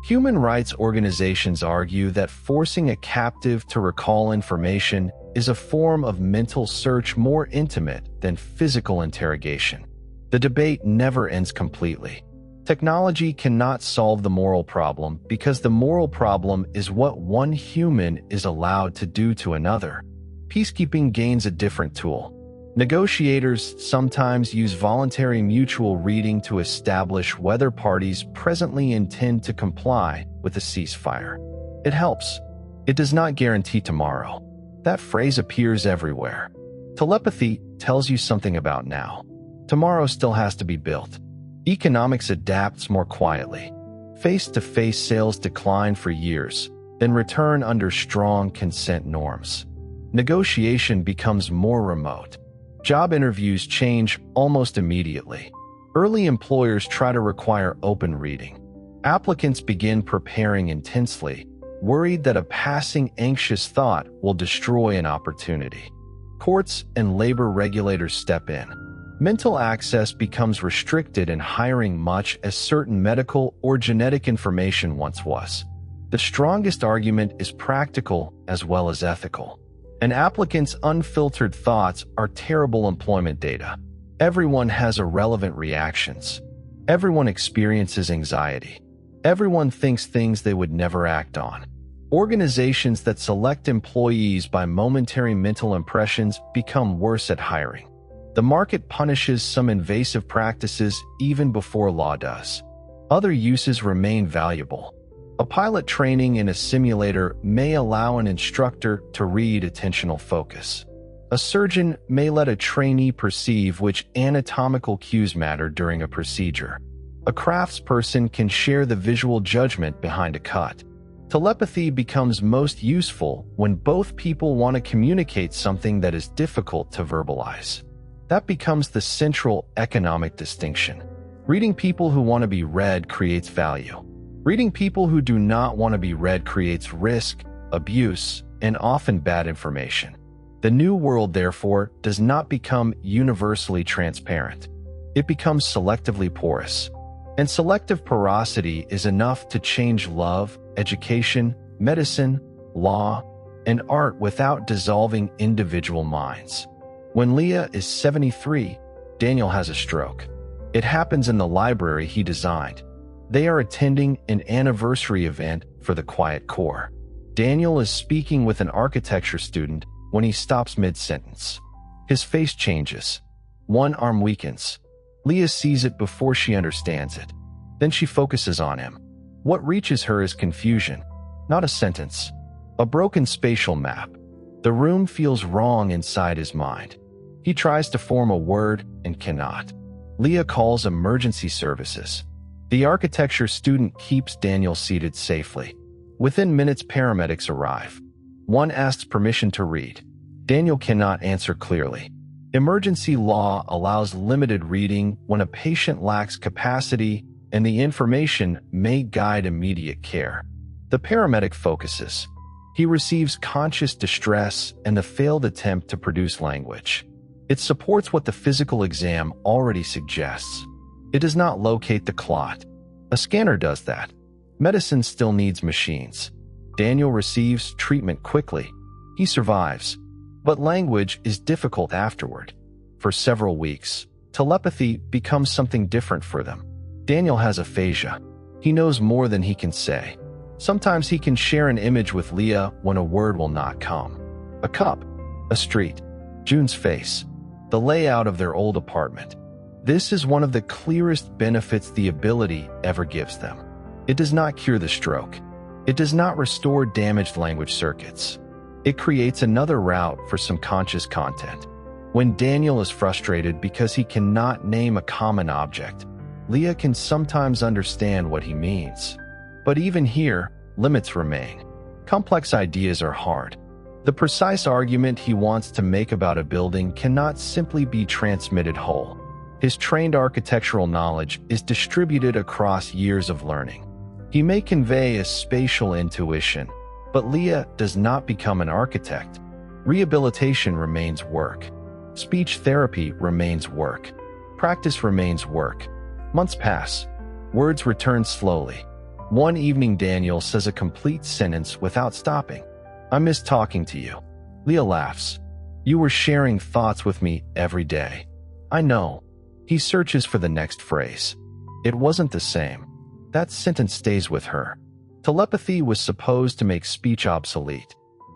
Human rights organizations argue that forcing a captive to recall information is a form of mental search more intimate than physical interrogation. The debate never ends completely. Technology cannot solve the moral problem because the moral problem is what one human is allowed to do to another. Peacekeeping gains a different tool. Negotiators sometimes use voluntary mutual reading to establish whether parties presently intend to comply with a ceasefire. It helps. It does not guarantee tomorrow. That phrase appears everywhere. Telepathy tells you something about now. Tomorrow still has to be built. Economics adapts more quietly. Face-to-face sales decline for years, then return under strong consent norms. Negotiation becomes more remote. Job interviews change almost immediately. Early employers try to require open reading. Applicants begin preparing intensely, worried that a passing anxious thought will destroy an opportunity. Courts and labor regulators step in. Mental access becomes restricted in hiring much as certain medical or genetic information once was. The strongest argument is practical as well as ethical. An applicant's unfiltered thoughts are terrible employment data. Everyone has irrelevant reactions. Everyone experiences anxiety. Everyone thinks things they would never act on. Organizations that select employees by momentary mental impressions become worse at hiring. The market punishes some invasive practices even before law does. Other uses remain valuable. A pilot training in a simulator may allow an instructor to read attentional focus. A surgeon may let a trainee perceive which anatomical cues matter during a procedure. A craftsperson can share the visual judgment behind a cut. Telepathy becomes most useful when both people want to communicate something that is difficult to verbalize. That becomes the central economic distinction. Reading people who want to be read creates value. Reading people who do not want to be read creates risk, abuse, and often bad information. The new world, therefore, does not become universally transparent. It becomes selectively porous. And selective porosity is enough to change love, education, medicine, law, and art without dissolving individual minds. When Leah is 73, Daniel has a stroke. It happens in the library he designed. They are attending an anniversary event for the Quiet Core. Daniel is speaking with an architecture student when he stops mid-sentence. His face changes. One arm weakens. Leah sees it before she understands it. Then she focuses on him. What reaches her is confusion, not a sentence. A broken spatial map. The room feels wrong inside his mind. He tries to form a word and cannot. Leah calls emergency services. The architecture student keeps Daniel seated safely. Within minutes, paramedics arrive. One asks permission to read. Daniel cannot answer clearly. Emergency law allows limited reading when a patient lacks capacity and the information may guide immediate care. The paramedic focuses. He receives conscious distress and the failed attempt to produce language. It supports what the physical exam already suggests. It does not locate the clot. A scanner does that. Medicine still needs machines. Daniel receives treatment quickly. He survives. But language is difficult afterward. For several weeks, telepathy becomes something different for them. Daniel has aphasia. He knows more than he can say. Sometimes he can share an image with Leah when a word will not come. A cup, a street, June's face, the layout of their old apartment. This is one of the clearest benefits the ability ever gives them. It does not cure the stroke. It does not restore damaged language circuits. It creates another route for some conscious content. When Daniel is frustrated because he cannot name a common object, Leah can sometimes understand what he means. But even here, limits remain. Complex ideas are hard. The precise argument he wants to make about a building cannot simply be transmitted whole. His trained architectural knowledge is distributed across years of learning. He may convey a spatial intuition, but Leah does not become an architect. Rehabilitation remains work. Speech therapy remains work. Practice remains work. Months pass. Words return slowly. One evening, Daniel says a complete sentence without stopping. "I miss talking to you." Leah laughs. "You were sharing thoughts with me every day." "I know." He searches for the next phrase. It wasn't the same. That sentence stays with her. Telepathy was supposed to make speech obsolete.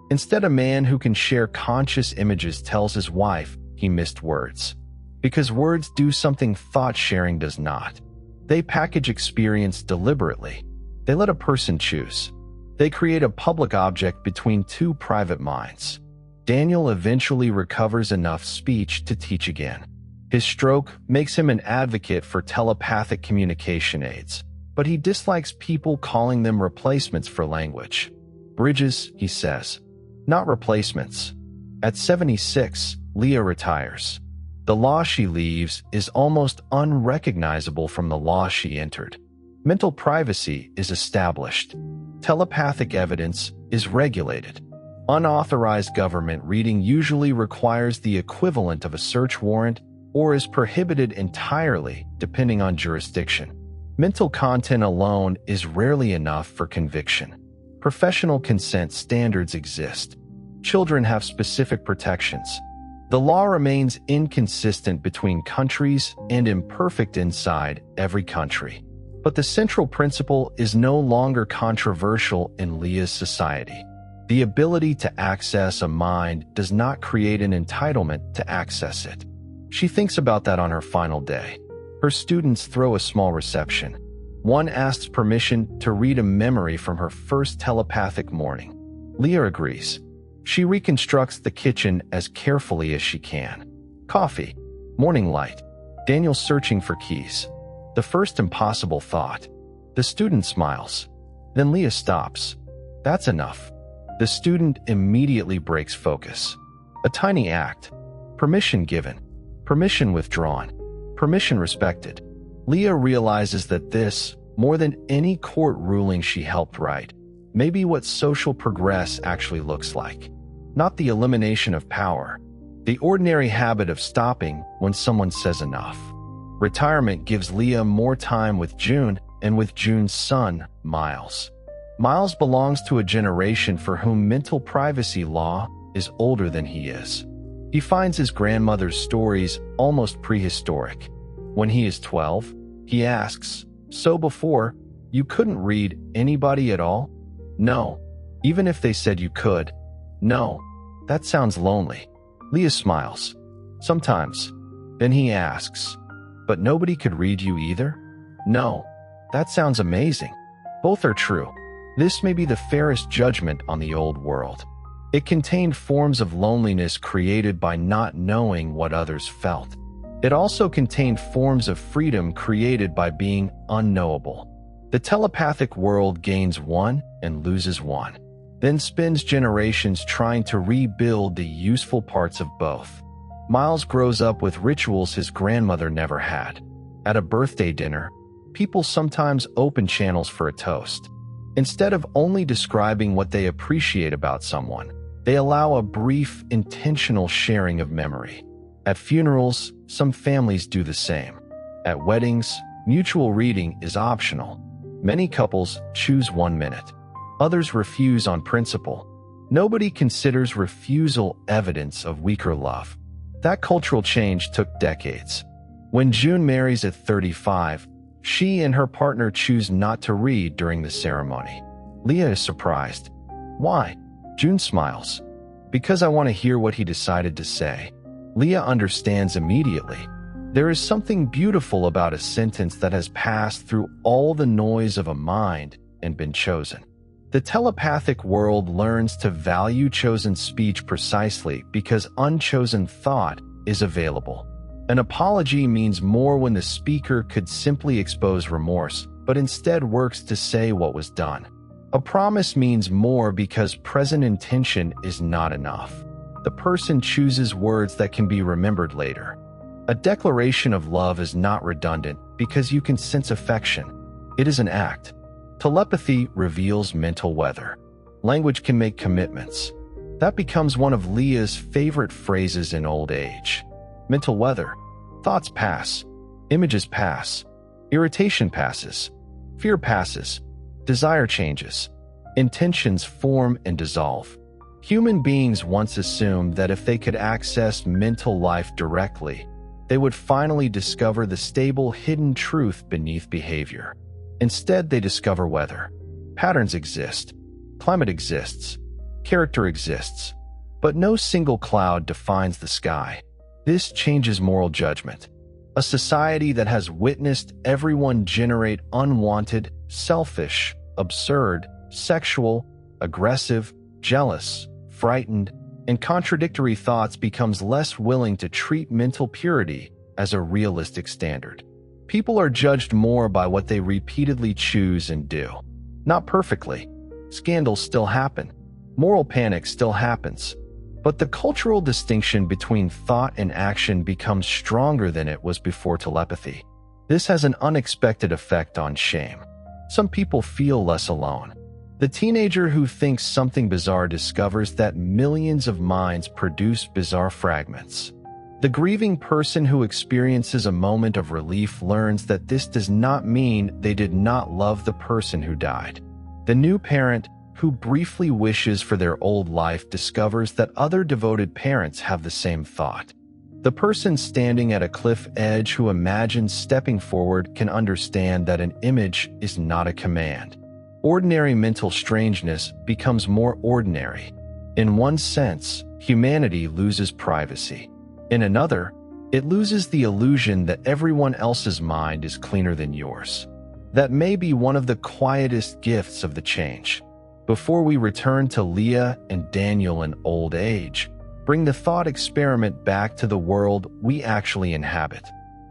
Instead, a man who can share conscious images tells his wife he missed words. Because words do something thought-sharing does not. They package experience deliberately. They let a person choose. They create a public object between two private minds. Daniel eventually recovers enough speech to teach again. His stroke makes him an advocate for telepathic communication aids, but he dislikes people calling them replacements for language. Bridges, he says, not replacements. At 76, Leah retires. The law she leaves is almost unrecognizable from the law she entered. Mental privacy is established. Telepathic evidence is regulated. Unauthorized government reading usually requires the equivalent of a search warrant or is prohibited entirely, depending on jurisdiction. Mental content alone is rarely enough for conviction. Professional consent standards exist. Children have specific protections. The law remains inconsistent between countries and imperfect inside every country. But the central principle is no longer controversial in Leah's society. The ability to access a mind does not create an entitlement to access it. She thinks about that on her final day. Her students throw a small reception. One asks permission to read a memory from her first telepathic morning. Leah agrees. She reconstructs the kitchen as carefully as she can. Coffee. Morning light. Daniel searching for keys. The first impossible thought. The student smiles. Then Leah stops. That's enough. The student immediately breaks focus. A tiny act. Permission given. Permission withdrawn. Permission respected. Leah realizes that this, more than any court ruling she helped write, may be what social progress actually looks like. Not the elimination of power, the ordinary habit of stopping when someone says enough. Retirement gives Leah more time with June and with June's son, Miles. Miles belongs to a generation for whom mental privacy law is older than he is. He finds his grandmother's stories almost prehistoric. When he is 12, he asks, "So before, you couldn't read anybody at all?" "No. Even if they said you could." "No. That sounds lonely." Leah smiles. "Sometimes." Then he asks, "But nobody could read you either?" "No. That sounds amazing." Both are true. This may be the fairest judgment on the old world. It contained forms of loneliness created by not knowing what others felt. It also contained forms of freedom created by being unknowable. The telepathic world gains one and loses one. then spends generations trying to rebuild the useful parts of both. Miles grows up with rituals his grandmother never had. At a birthday dinner, people sometimes open channels for a toast. Instead of only describing what they appreciate about someone, they allow a brief, intentional sharing of memory. At funerals, some families do the same. At weddings, mutual reading is optional. Many couples choose 1 minute. Others refuse on principle. Nobody considers refusal evidence of weaker love. That cultural change took decades. When June marries at 35, she and her partner choose not to read during the ceremony. Leah is surprised. Why? June smiles. Because I want to hear what he decided to say. Leah understands immediately. There is something beautiful about a sentence that has passed through all the noise of a mind and been chosen. The telepathic world learns to value chosen speech precisely because unchosen thought is available. An apology means more when the speaker could simply expose remorse, but instead works to say what was done. A promise means more because present intention is not enough. The person chooses words that can be remembered later. A declaration of love is not redundant because you can sense affection. It is an act. Telepathy reveals mental weather. Language can make commitments. That becomes one of Leah's favorite phrases in old age. Mental weather. Thoughts pass. Images pass. Irritation passes. Fear passes. Desire changes. Intentions form and dissolve. Human beings once assumed that if they could access mental life directly, they would finally discover the stable, hidden truth beneath behavior. Instead, they discover weather. Patterns exist. Climate exists. Character exists. But no single cloud defines the sky. This changes moral judgment. A society that has witnessed everyone generate unwanted, selfish, absurd, sexual, aggressive, jealous, frightened, and contradictory thoughts becomes less willing to treat mental purity as a realistic standard. People are judged more by what they repeatedly choose and do. Not perfectly. Scandals still happen. Moral panic still happens. But the cultural distinction between thought and action becomes stronger than it was before telepathy. This has an unexpected effect on shame. Some people feel less alone. The teenager who thinks something bizarre discovers that millions of minds produce bizarre fragments. The grieving person who experiences a moment of relief learns that this does not mean they did not love the person who died. The new parent who briefly wishes for their old life discovers that other devoted parents have the same thought. The person standing at a cliff edge who imagines stepping forward can understand that an image is not a command. Ordinary mental strangeness becomes more ordinary. In one sense, humanity loses privacy. In another, it loses the illusion that everyone else's mind is cleaner than yours. That may be one of the quietest gifts of the change. Before we return to Leah and Daniel in old age, bring the thought experiment back to the world we actually inhabit.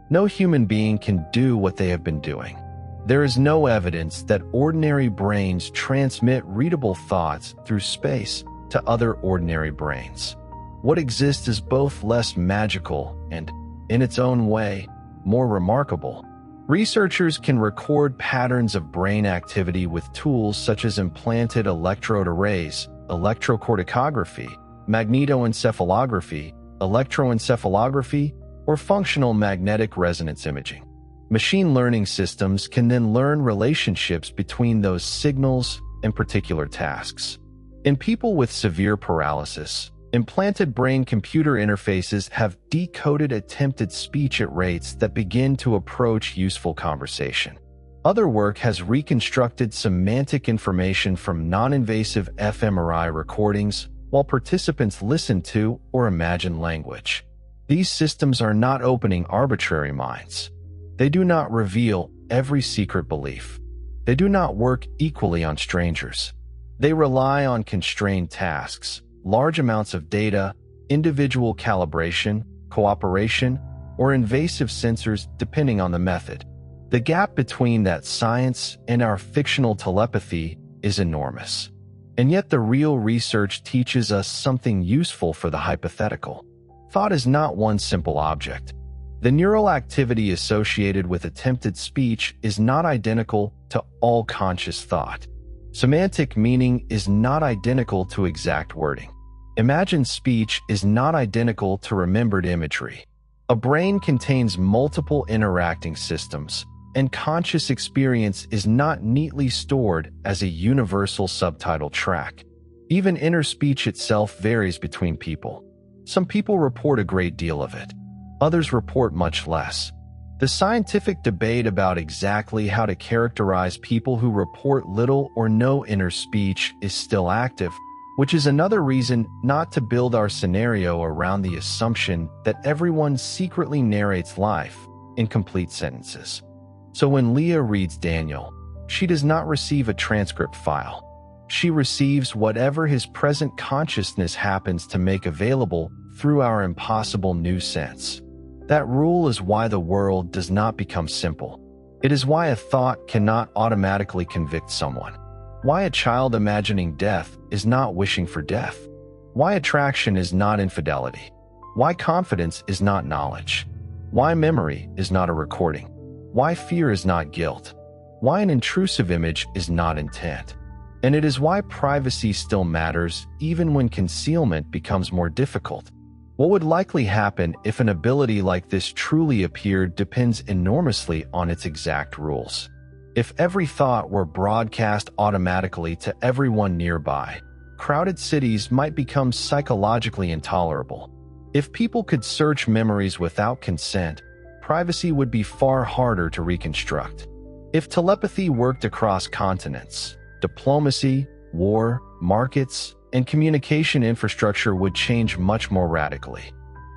No human being can do what they have been doing. There is no evidence that ordinary brains transmit readable thoughts through space to other ordinary brains. What exists is both less magical and, in its own way, more remarkable. Researchers can record patterns of brain activity with tools such as implanted electrode arrays, electrocorticography, magnetoencephalography, electroencephalography, or functional magnetic resonance imaging. Machine learning systems can then learn relationships between those signals and particular tasks. In people with severe paralysis, implanted brain-computer interfaces have decoded attempted speech at rates that begin to approach useful conversation. Other work has reconstructed semantic information from non-invasive fMRI recordings while participants listen to or imagine language. These systems are not opening arbitrary minds. They do not reveal every secret belief. They do not work equally on strangers. They rely on constrained tasks, large amounts of data, individual calibration, cooperation, or invasive sensors depending on the method. The gap between that science and our fictional telepathy is enormous. And yet the real research teaches us something useful for the hypothetical. Thought is not one simple object. The neural activity associated with attempted speech is not identical to all conscious thought. Semantic meaning is not identical to exact wording. Imagined speech is not identical to remembered imagery. A brain contains multiple interacting systems, and conscious experience is not neatly stored as a universal subtitle track. Even inner speech itself varies between people. Some people report a great deal of it. Others report much less. The scientific debate about exactly how to characterize people who report little or no inner speech is still active, which is another reason not to build our scenario around the assumption that everyone secretly narrates life in complete sentences. So when Leah reads Daniel, she does not receive a transcript file. She receives whatever his present consciousness happens to make available through our impossible new sense. That rule is why the world does not become simple. It is why a thought cannot automatically convict someone. Why a child imagining death is not wishing for death. Why attraction is not infidelity. Why confidence is not knowledge. Why memory is not a recording. Why fear is not guilt. Why an intrusive image is not intent. And it is why privacy still matters even when concealment becomes more difficult. What would likely happen if an ability like this truly appeared depends enormously on its exact rules. If every thought were broadcast automatically to everyone nearby, crowded cities might become psychologically intolerable. If people could search memories without consent, privacy would be far harder to reconstruct. If telepathy worked across continents, diplomacy, war, markets, and communication infrastructure would change much more radically.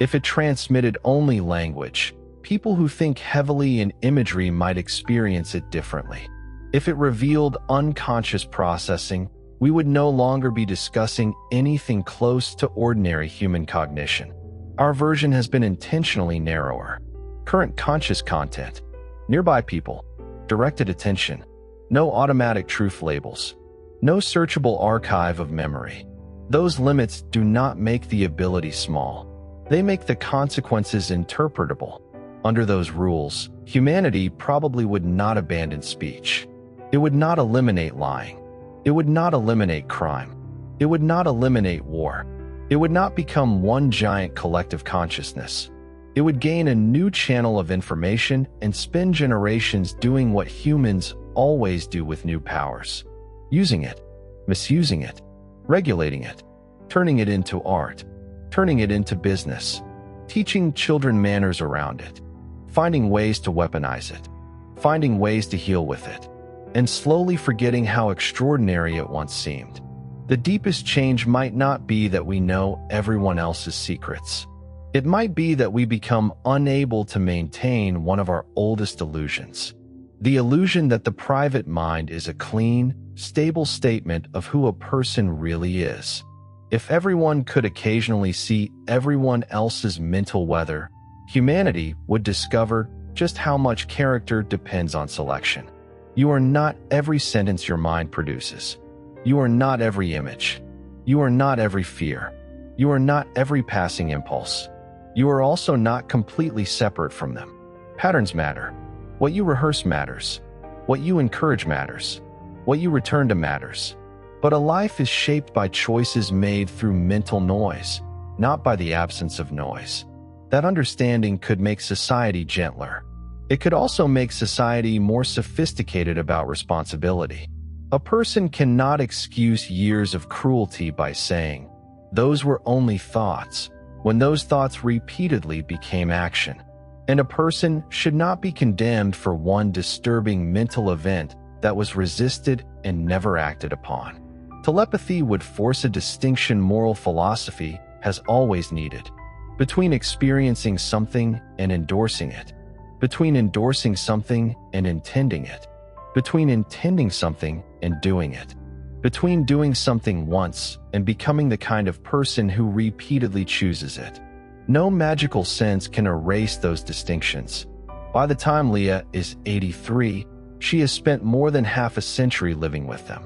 If it transmitted only language, people who think heavily in imagery might experience it differently. If it revealed unconscious processing, we would no longer be discussing anything close to ordinary human cognition. Our version has been intentionally narrower. Current conscious content, nearby people, directed attention, no automatic truth labels, no searchable archive of memory. Those limits do not make the ability small. They make the consequences interpretable. Under those rules, humanity probably would not abandon speech. It would not eliminate lying. It would not eliminate crime. It would not eliminate war. It would not become one giant collective consciousness. It would gain a new channel of information and spend generations doing what humans always do with new powers. Using it, misusing it, regulating it, turning it into art, turning it into business, teaching children manners around it, finding ways to weaponize it, finding ways to heal with it, and slowly forgetting how extraordinary it once seemed. The deepest change might not be that we know everyone else's secrets. It might be that we become unable to maintain one of our oldest illusions. The illusion that the private mind is a clean, stable statement of who a person really is. If everyone could occasionally see everyone else's mental weather, humanity would discover just how much character depends on selection. You are not every sentence your mind produces. You are not every image. You are not every fear. You are not every passing impulse. You are also not completely separate from them. Patterns matter. What you rehearse matters. What you encourage matters. What you return to matters. But a life is shaped by choices made through mental noise, not by the absence of noise. That understanding could make society gentler. It could also make society more sophisticated about responsibility. A person cannot excuse years of cruelty by saying, "Those were only thoughts," when those thoughts repeatedly became action. And a person should not be condemned for one disturbing mental event that was resisted and never acted upon. Telepathy would force a distinction moral philosophy has always needed. Between experiencing something and endorsing it. Between endorsing something and intending it. Between intending something and doing it. Between doing something once and becoming the kind of person who repeatedly chooses it. No magical sense can erase those distinctions. By the time Leah is 83, she has spent more than half a century living with them.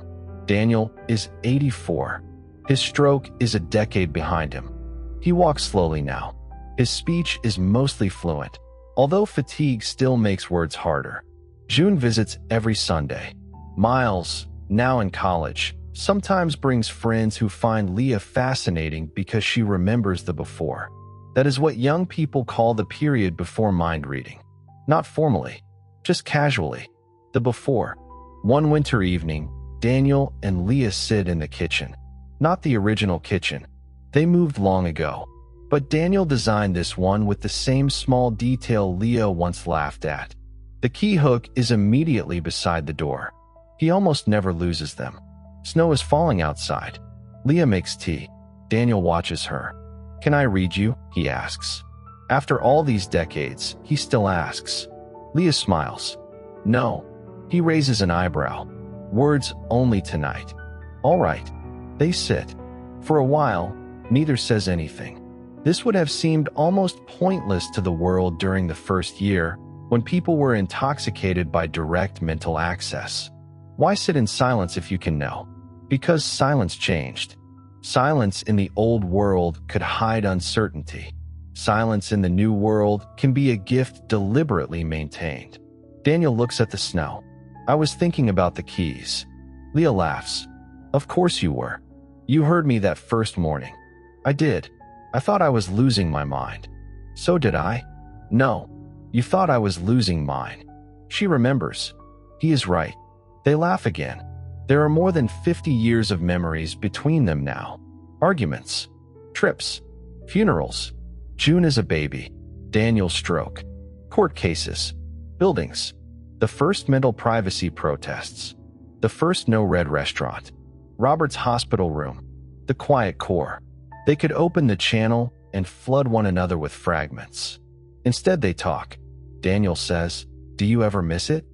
Daniel is 84. His stroke is a decade behind him. He walks slowly now. His speech is mostly fluent, although fatigue still makes words harder. June visits every Sunday. Miles, now in college, sometimes brings friends who find Leah fascinating because she remembers the before. That is what young people call the period before mind reading. Not formally, just casually. The before. One winter evening, Daniel and Leah sit in the kitchen. Not the original kitchen. They moved long ago. But Daniel designed this one with the same small detail Leah once laughed at. The key hook is immediately beside the door. He almost never loses them. Snow is falling outside. Leah makes tea. Daniel watches her. "Can I read you?" he asks. After all these decades, he still asks. Leah smiles. "No." He raises an eyebrow. "Words only tonight." "All right." They sit. For a while, neither says anything. This would have seemed almost pointless to the world during the first year, when people were intoxicated by direct mental access. Why sit in silence if you can know? Because silence changed. Silence in the old world could hide uncertainty. Silence in the new world can be a gift deliberately maintained. Daniel looks at the snow. "I was thinking about the keys." Leah laughs. "Of course you were. You heard me that first morning." "I did. I thought I was losing my mind." "So did I." "No. You thought I was losing mine." She remembers. He is right. They laugh again. There are more than 50 years of memories between them now. Arguments. Trips. Funerals. June is a baby. Daniel's stroke. Court cases. Buildings. The first mental privacy protests. The first no-red restaurant. Robert's hospital room. The quiet core. They could open the channel and flood one another with fragments. Instead they talk. Daniel says, "Do you ever miss it?"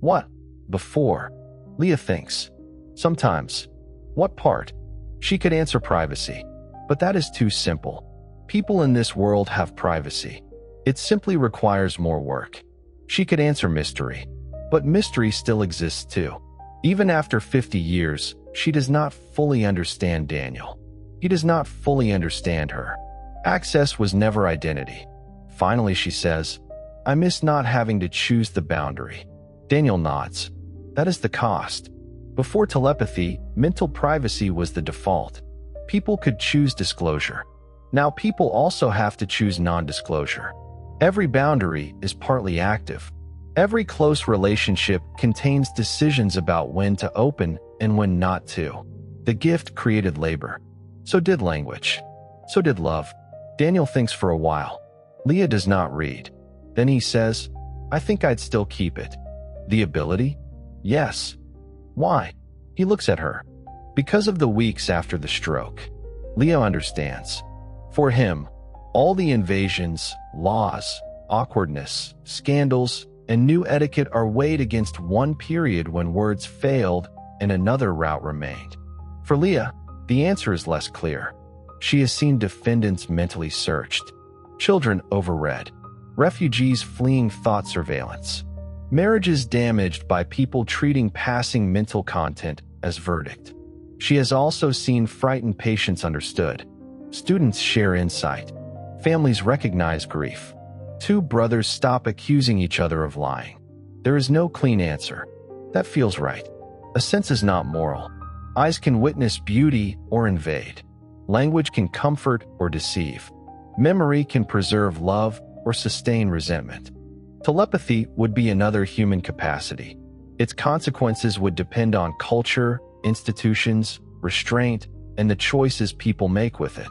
"What?" "Before." Leah thinks. "Sometimes." "What part?" She could answer privacy. But that is too simple. People in this world have privacy. It simply requires more work. She could answer mystery. But mystery still exists too. Even after 50 years, she does not fully understand Daniel. He does not fully understand her. Access was never identity. Finally, she says, "I miss not having to choose the boundary." Daniel nods. That is the cost. Before telepathy, mental privacy was the default. People could choose disclosure. Now people also have to choose non-disclosure. Every boundary is partly active. Every close relationship contains decisions about when to open and when not to. The gift created labor. So did language. So did love. Daniel thinks for a while. Leah does not read. Then he says, "I think I'd still keep it." "The ability?" "Yes." "Why?" He looks at her. "Because of the weeks after the stroke." Leo understands. For him, all the invasions, laws, awkwardness, scandals, and new etiquette are weighed against one period when words failed and another route remained. For Leah, the answer is less clear. She has seen defendants mentally searched, children overread, refugees fleeing thought surveillance, marriages damaged by people treating passing mental content as verdict. She has also seen frightened patients understood. Students share insight. Families recognize grief. Two brothers stop accusing each other of lying. There is no clean answer. That feels right. A sense is not moral. Eyes can witness beauty or invade. Language can comfort or deceive. Memory can preserve love or sustain resentment. Telepathy would be another human capacity. Its consequences would depend on culture, institutions, restraint, and the choices people make with it.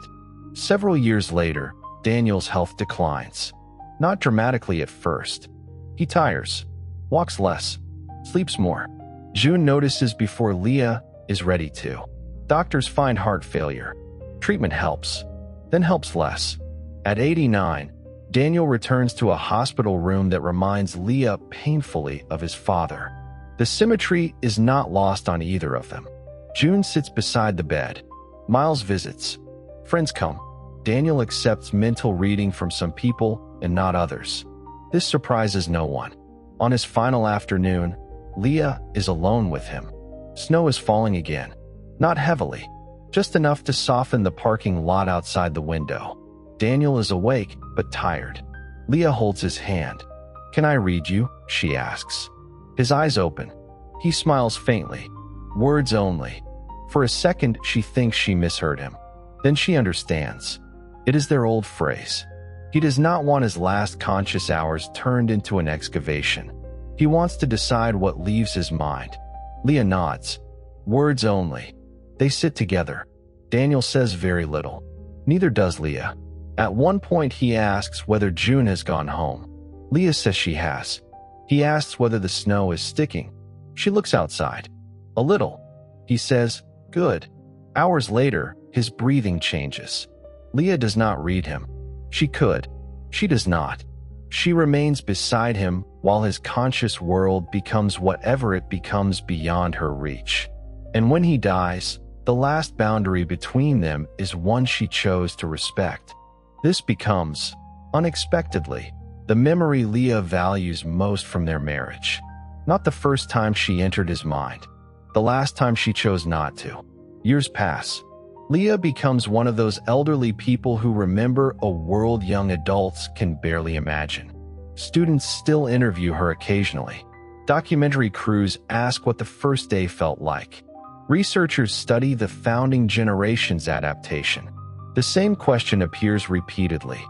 Several years later, Daniel's health declines. Not dramatically at first. He tires, walks less, sleeps more. June notices before Leah is ready to. Doctors find heart failure. Treatment helps, then helps less. At 89, Daniel returns to a hospital room that reminds Leah painfully of his father. The symmetry is not lost on either of them. June sits beside the bed. Miles visits. Friends come. Daniel accepts mental reading from some people and not others. This surprises no one. On his final afternoon, Leah is alone with him. Snow is falling again. Not heavily, just enough to soften the parking lot outside the window. Daniel is awake, but tired. Leah holds his hand. "Can I read you?" she asks. His eyes open. He smiles faintly. Words only. For a second, she thinks she misheard him. Then she understands. It is their old phrase. He does not want his last conscious hours turned into an excavation. He wants to decide what leaves his mind. Leah nods. Words only. They sit together. Daniel says very little. Neither does Leah. At one point, he asks whether June has gone home. Leah says she has. He asks whether the snow is sticking. She looks outside. A little. He says, "Good." Hours later, his breathing changes. Leah does not read him. She could. She does not. She remains beside him while his conscious world becomes whatever it becomes beyond her reach. And when he dies, the last boundary between them is one she chose to respect. This becomes, unexpectedly, the memory Leah values most from their marriage. Not the first time she entered his mind. The last time she chose not to. Years pass. Leah becomes one of those elderly people who remember a world young adults can barely imagine. Students still interview her occasionally. Documentary crews ask what the first day felt like. Researchers study the founding generation's adaptation. The same question appears repeatedly.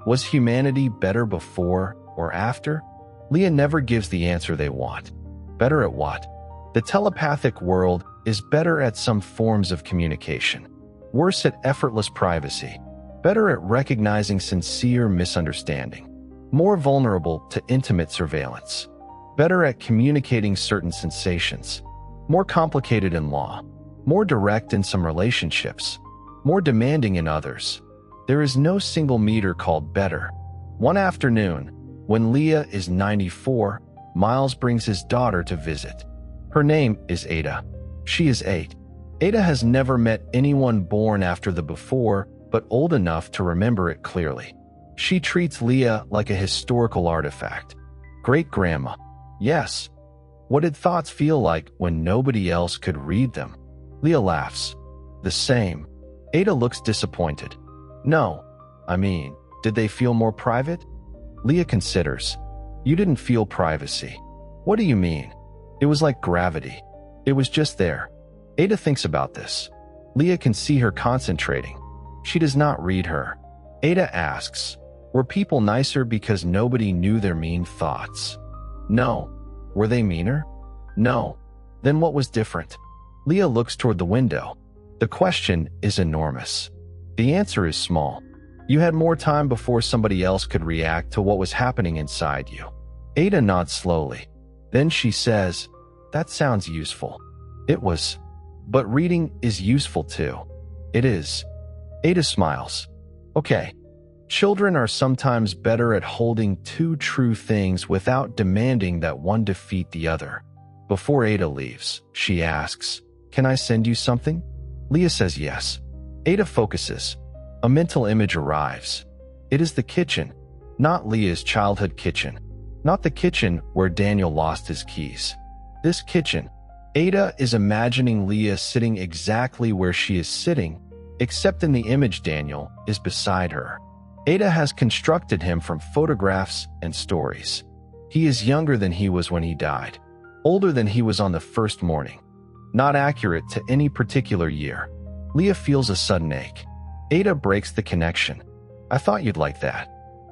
Was humanity better before or after? Leah never gives the answer they want. Better at what? The telepathic world is better at some forms of communication. Worse at effortless privacy. Better at recognizing sincere misunderstanding. More vulnerable to intimate surveillance. Better at communicating certain sensations. More complicated in law. More direct in some relationships. More demanding in others. There is no single meter called better. One afternoon, when Leah is 94, Miles brings his daughter to visit. Her name is Ada. She is 8. Ada has never met anyone born after the before, but old enough to remember it clearly. She treats Leah like a historical artifact. Great-grandma. Yes. What did thoughts feel like when nobody else could read them? Leah laughs. The same. Ada looks disappointed. No. I mean, did they feel more private? Leah considers. You didn't feel privacy. What do you mean? It was like gravity. It was just there. Ada thinks about this. Leah can see her concentrating. She does not read her. Ada asks, were people nicer because nobody knew their mean thoughts? No. Were they meaner? No. Then what was different? Leah looks toward the window. The question is enormous. The answer is small. You had more time before somebody else could react to what was happening inside you. Ada nods slowly. Then she says, that sounds useful. It was. But reading is useful too. It is. Ada smiles. Okay. Children are sometimes better at holding two true things without demanding that one defeat the other. Before Ada leaves, she asks, can I send you something? Leah says yes. Ada focuses. A mental image arrives. It is the kitchen, not Leah's childhood kitchen. Not the kitchen where Daniel lost his keys. This kitchen. Ada is imagining Leah sitting exactly where she is sitting, except in the image Daniel is beside her. Ada has constructed him from photographs and stories. He is younger than he was when he died, older than he was on the first morning, not accurate to any particular year. Leah feels a sudden ache. Ada breaks the connection. I thought you'd like that.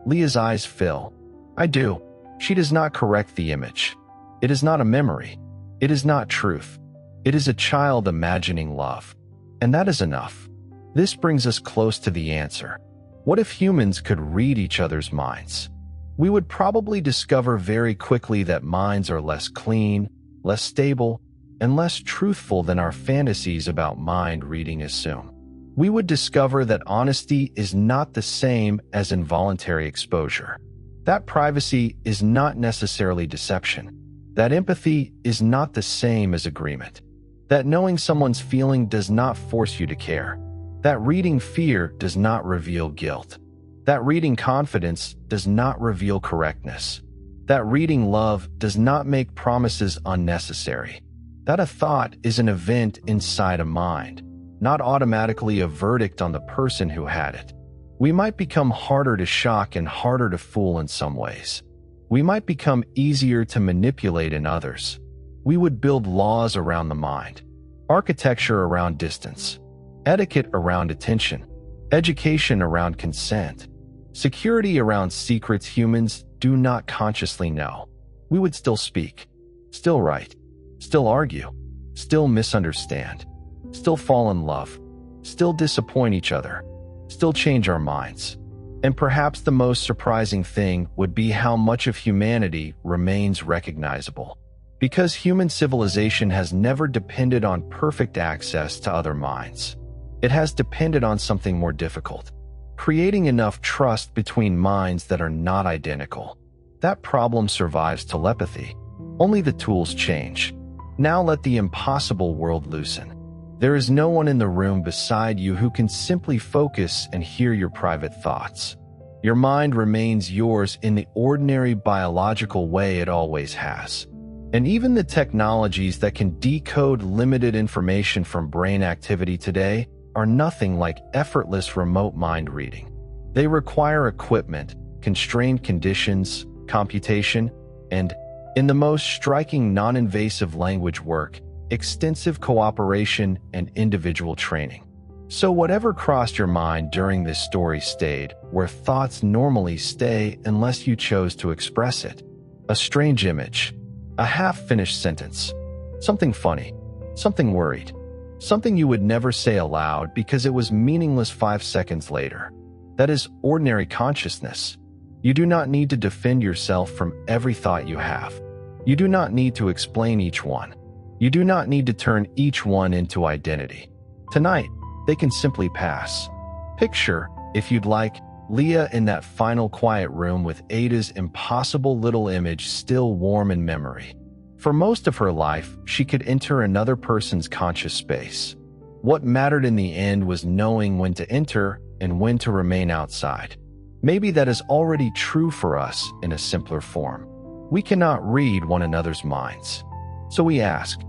Leah's eyes fill. I do. She does not correct the image. It is not a memory. It is not truth. It is a child imagining love. And that is enough. This brings us close to the answer. What if humans could read each other's minds? We would probably discover very quickly that minds are less clean, less stable, and less truthful than our fantasies about mind reading assume. We would discover that honesty is not the same as involuntary exposure. That privacy is not necessarily deception. That empathy is not the same as agreement. That knowing someone's feeling does not force you to care. That reading fear does not reveal guilt. That reading confidence does not reveal correctness. That reading love does not make promises unnecessary. that a thought is an event inside a mind, not automatically a verdict on the person who had it. We might become harder to shock and harder to fool in some ways. We might become easier to manipulate in others. We would build laws around the mind, architecture around distance, etiquette around attention, education around consent, security around secrets humans do not consciously know. We would still speak, still write, still argue, still misunderstand, still fall in love, still disappoint each other, still change our minds. And perhaps the most surprising thing would be how much of humanity remains recognizable. Because human civilization has never depended on perfect access to other minds. It has depended on something more difficult, creating enough trust between minds that are not identical. That problem survives telepathy. Only the tools change. Now let the impossible world loosen. There is no one in the room beside you who can simply focus and hear your private thoughts. Your mind remains yours in the ordinary biological way it always has. And even the technologies that can decode limited information from brain activity today are nothing like effortless remote mind reading. They require equipment, constrained conditions, computation, and, in the most striking non-invasive language work, extensive cooperation and individual training. So whatever crossed your mind during this story stayed where thoughts normally stay unless you chose to express it. A strange image, a half-finished sentence, something funny, something worried, something you would never say aloud because it was meaningless 5 seconds later. That is ordinary consciousness. You do not need to defend yourself from every thought you have. You do not need to explain each one. You do not need to turn each one into identity. Tonight, they can simply pass. Picture, if you'd like, Leah in that final quiet room with Ada's impossible little image still warm in memory. For most of her life, she could enter another person's conscious space. What mattered in the end was knowing when to enter and when to remain outside. Maybe that is already true for us in a simpler form. We cannot read one another's minds. So we ask,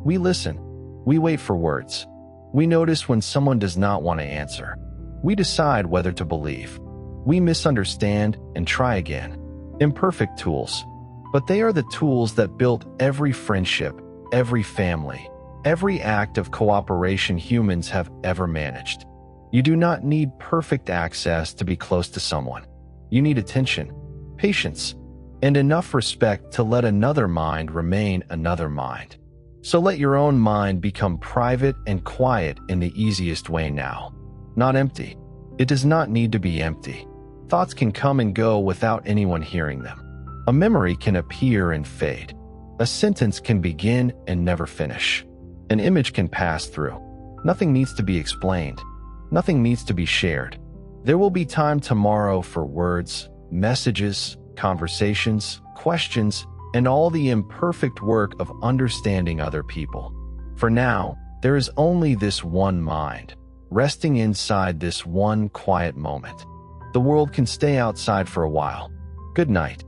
we listen, we wait for words. We notice when someone does not want to answer. We decide whether to believe. We misunderstand and try again. Imperfect tools, but they are the tools that built every friendship, every family, every act of cooperation humans have ever managed. You do not need perfect access to be close to someone. You need attention, patience, and enough respect to let another mind remain another mind. So let your own mind become private and quiet in the easiest way now. Not empty. It does not need to be empty. Thoughts can come and go without anyone hearing them. A memory can appear and fade. A sentence can begin and never finish. An image can pass through. Nothing needs to be explained. Nothing needs to be shared. There will be time tomorrow for words, messages, conversations, questions, and all the imperfect work of understanding other people. For now, there is only this one mind, resting inside this one quiet moment. The world can stay outside for a while. Good night.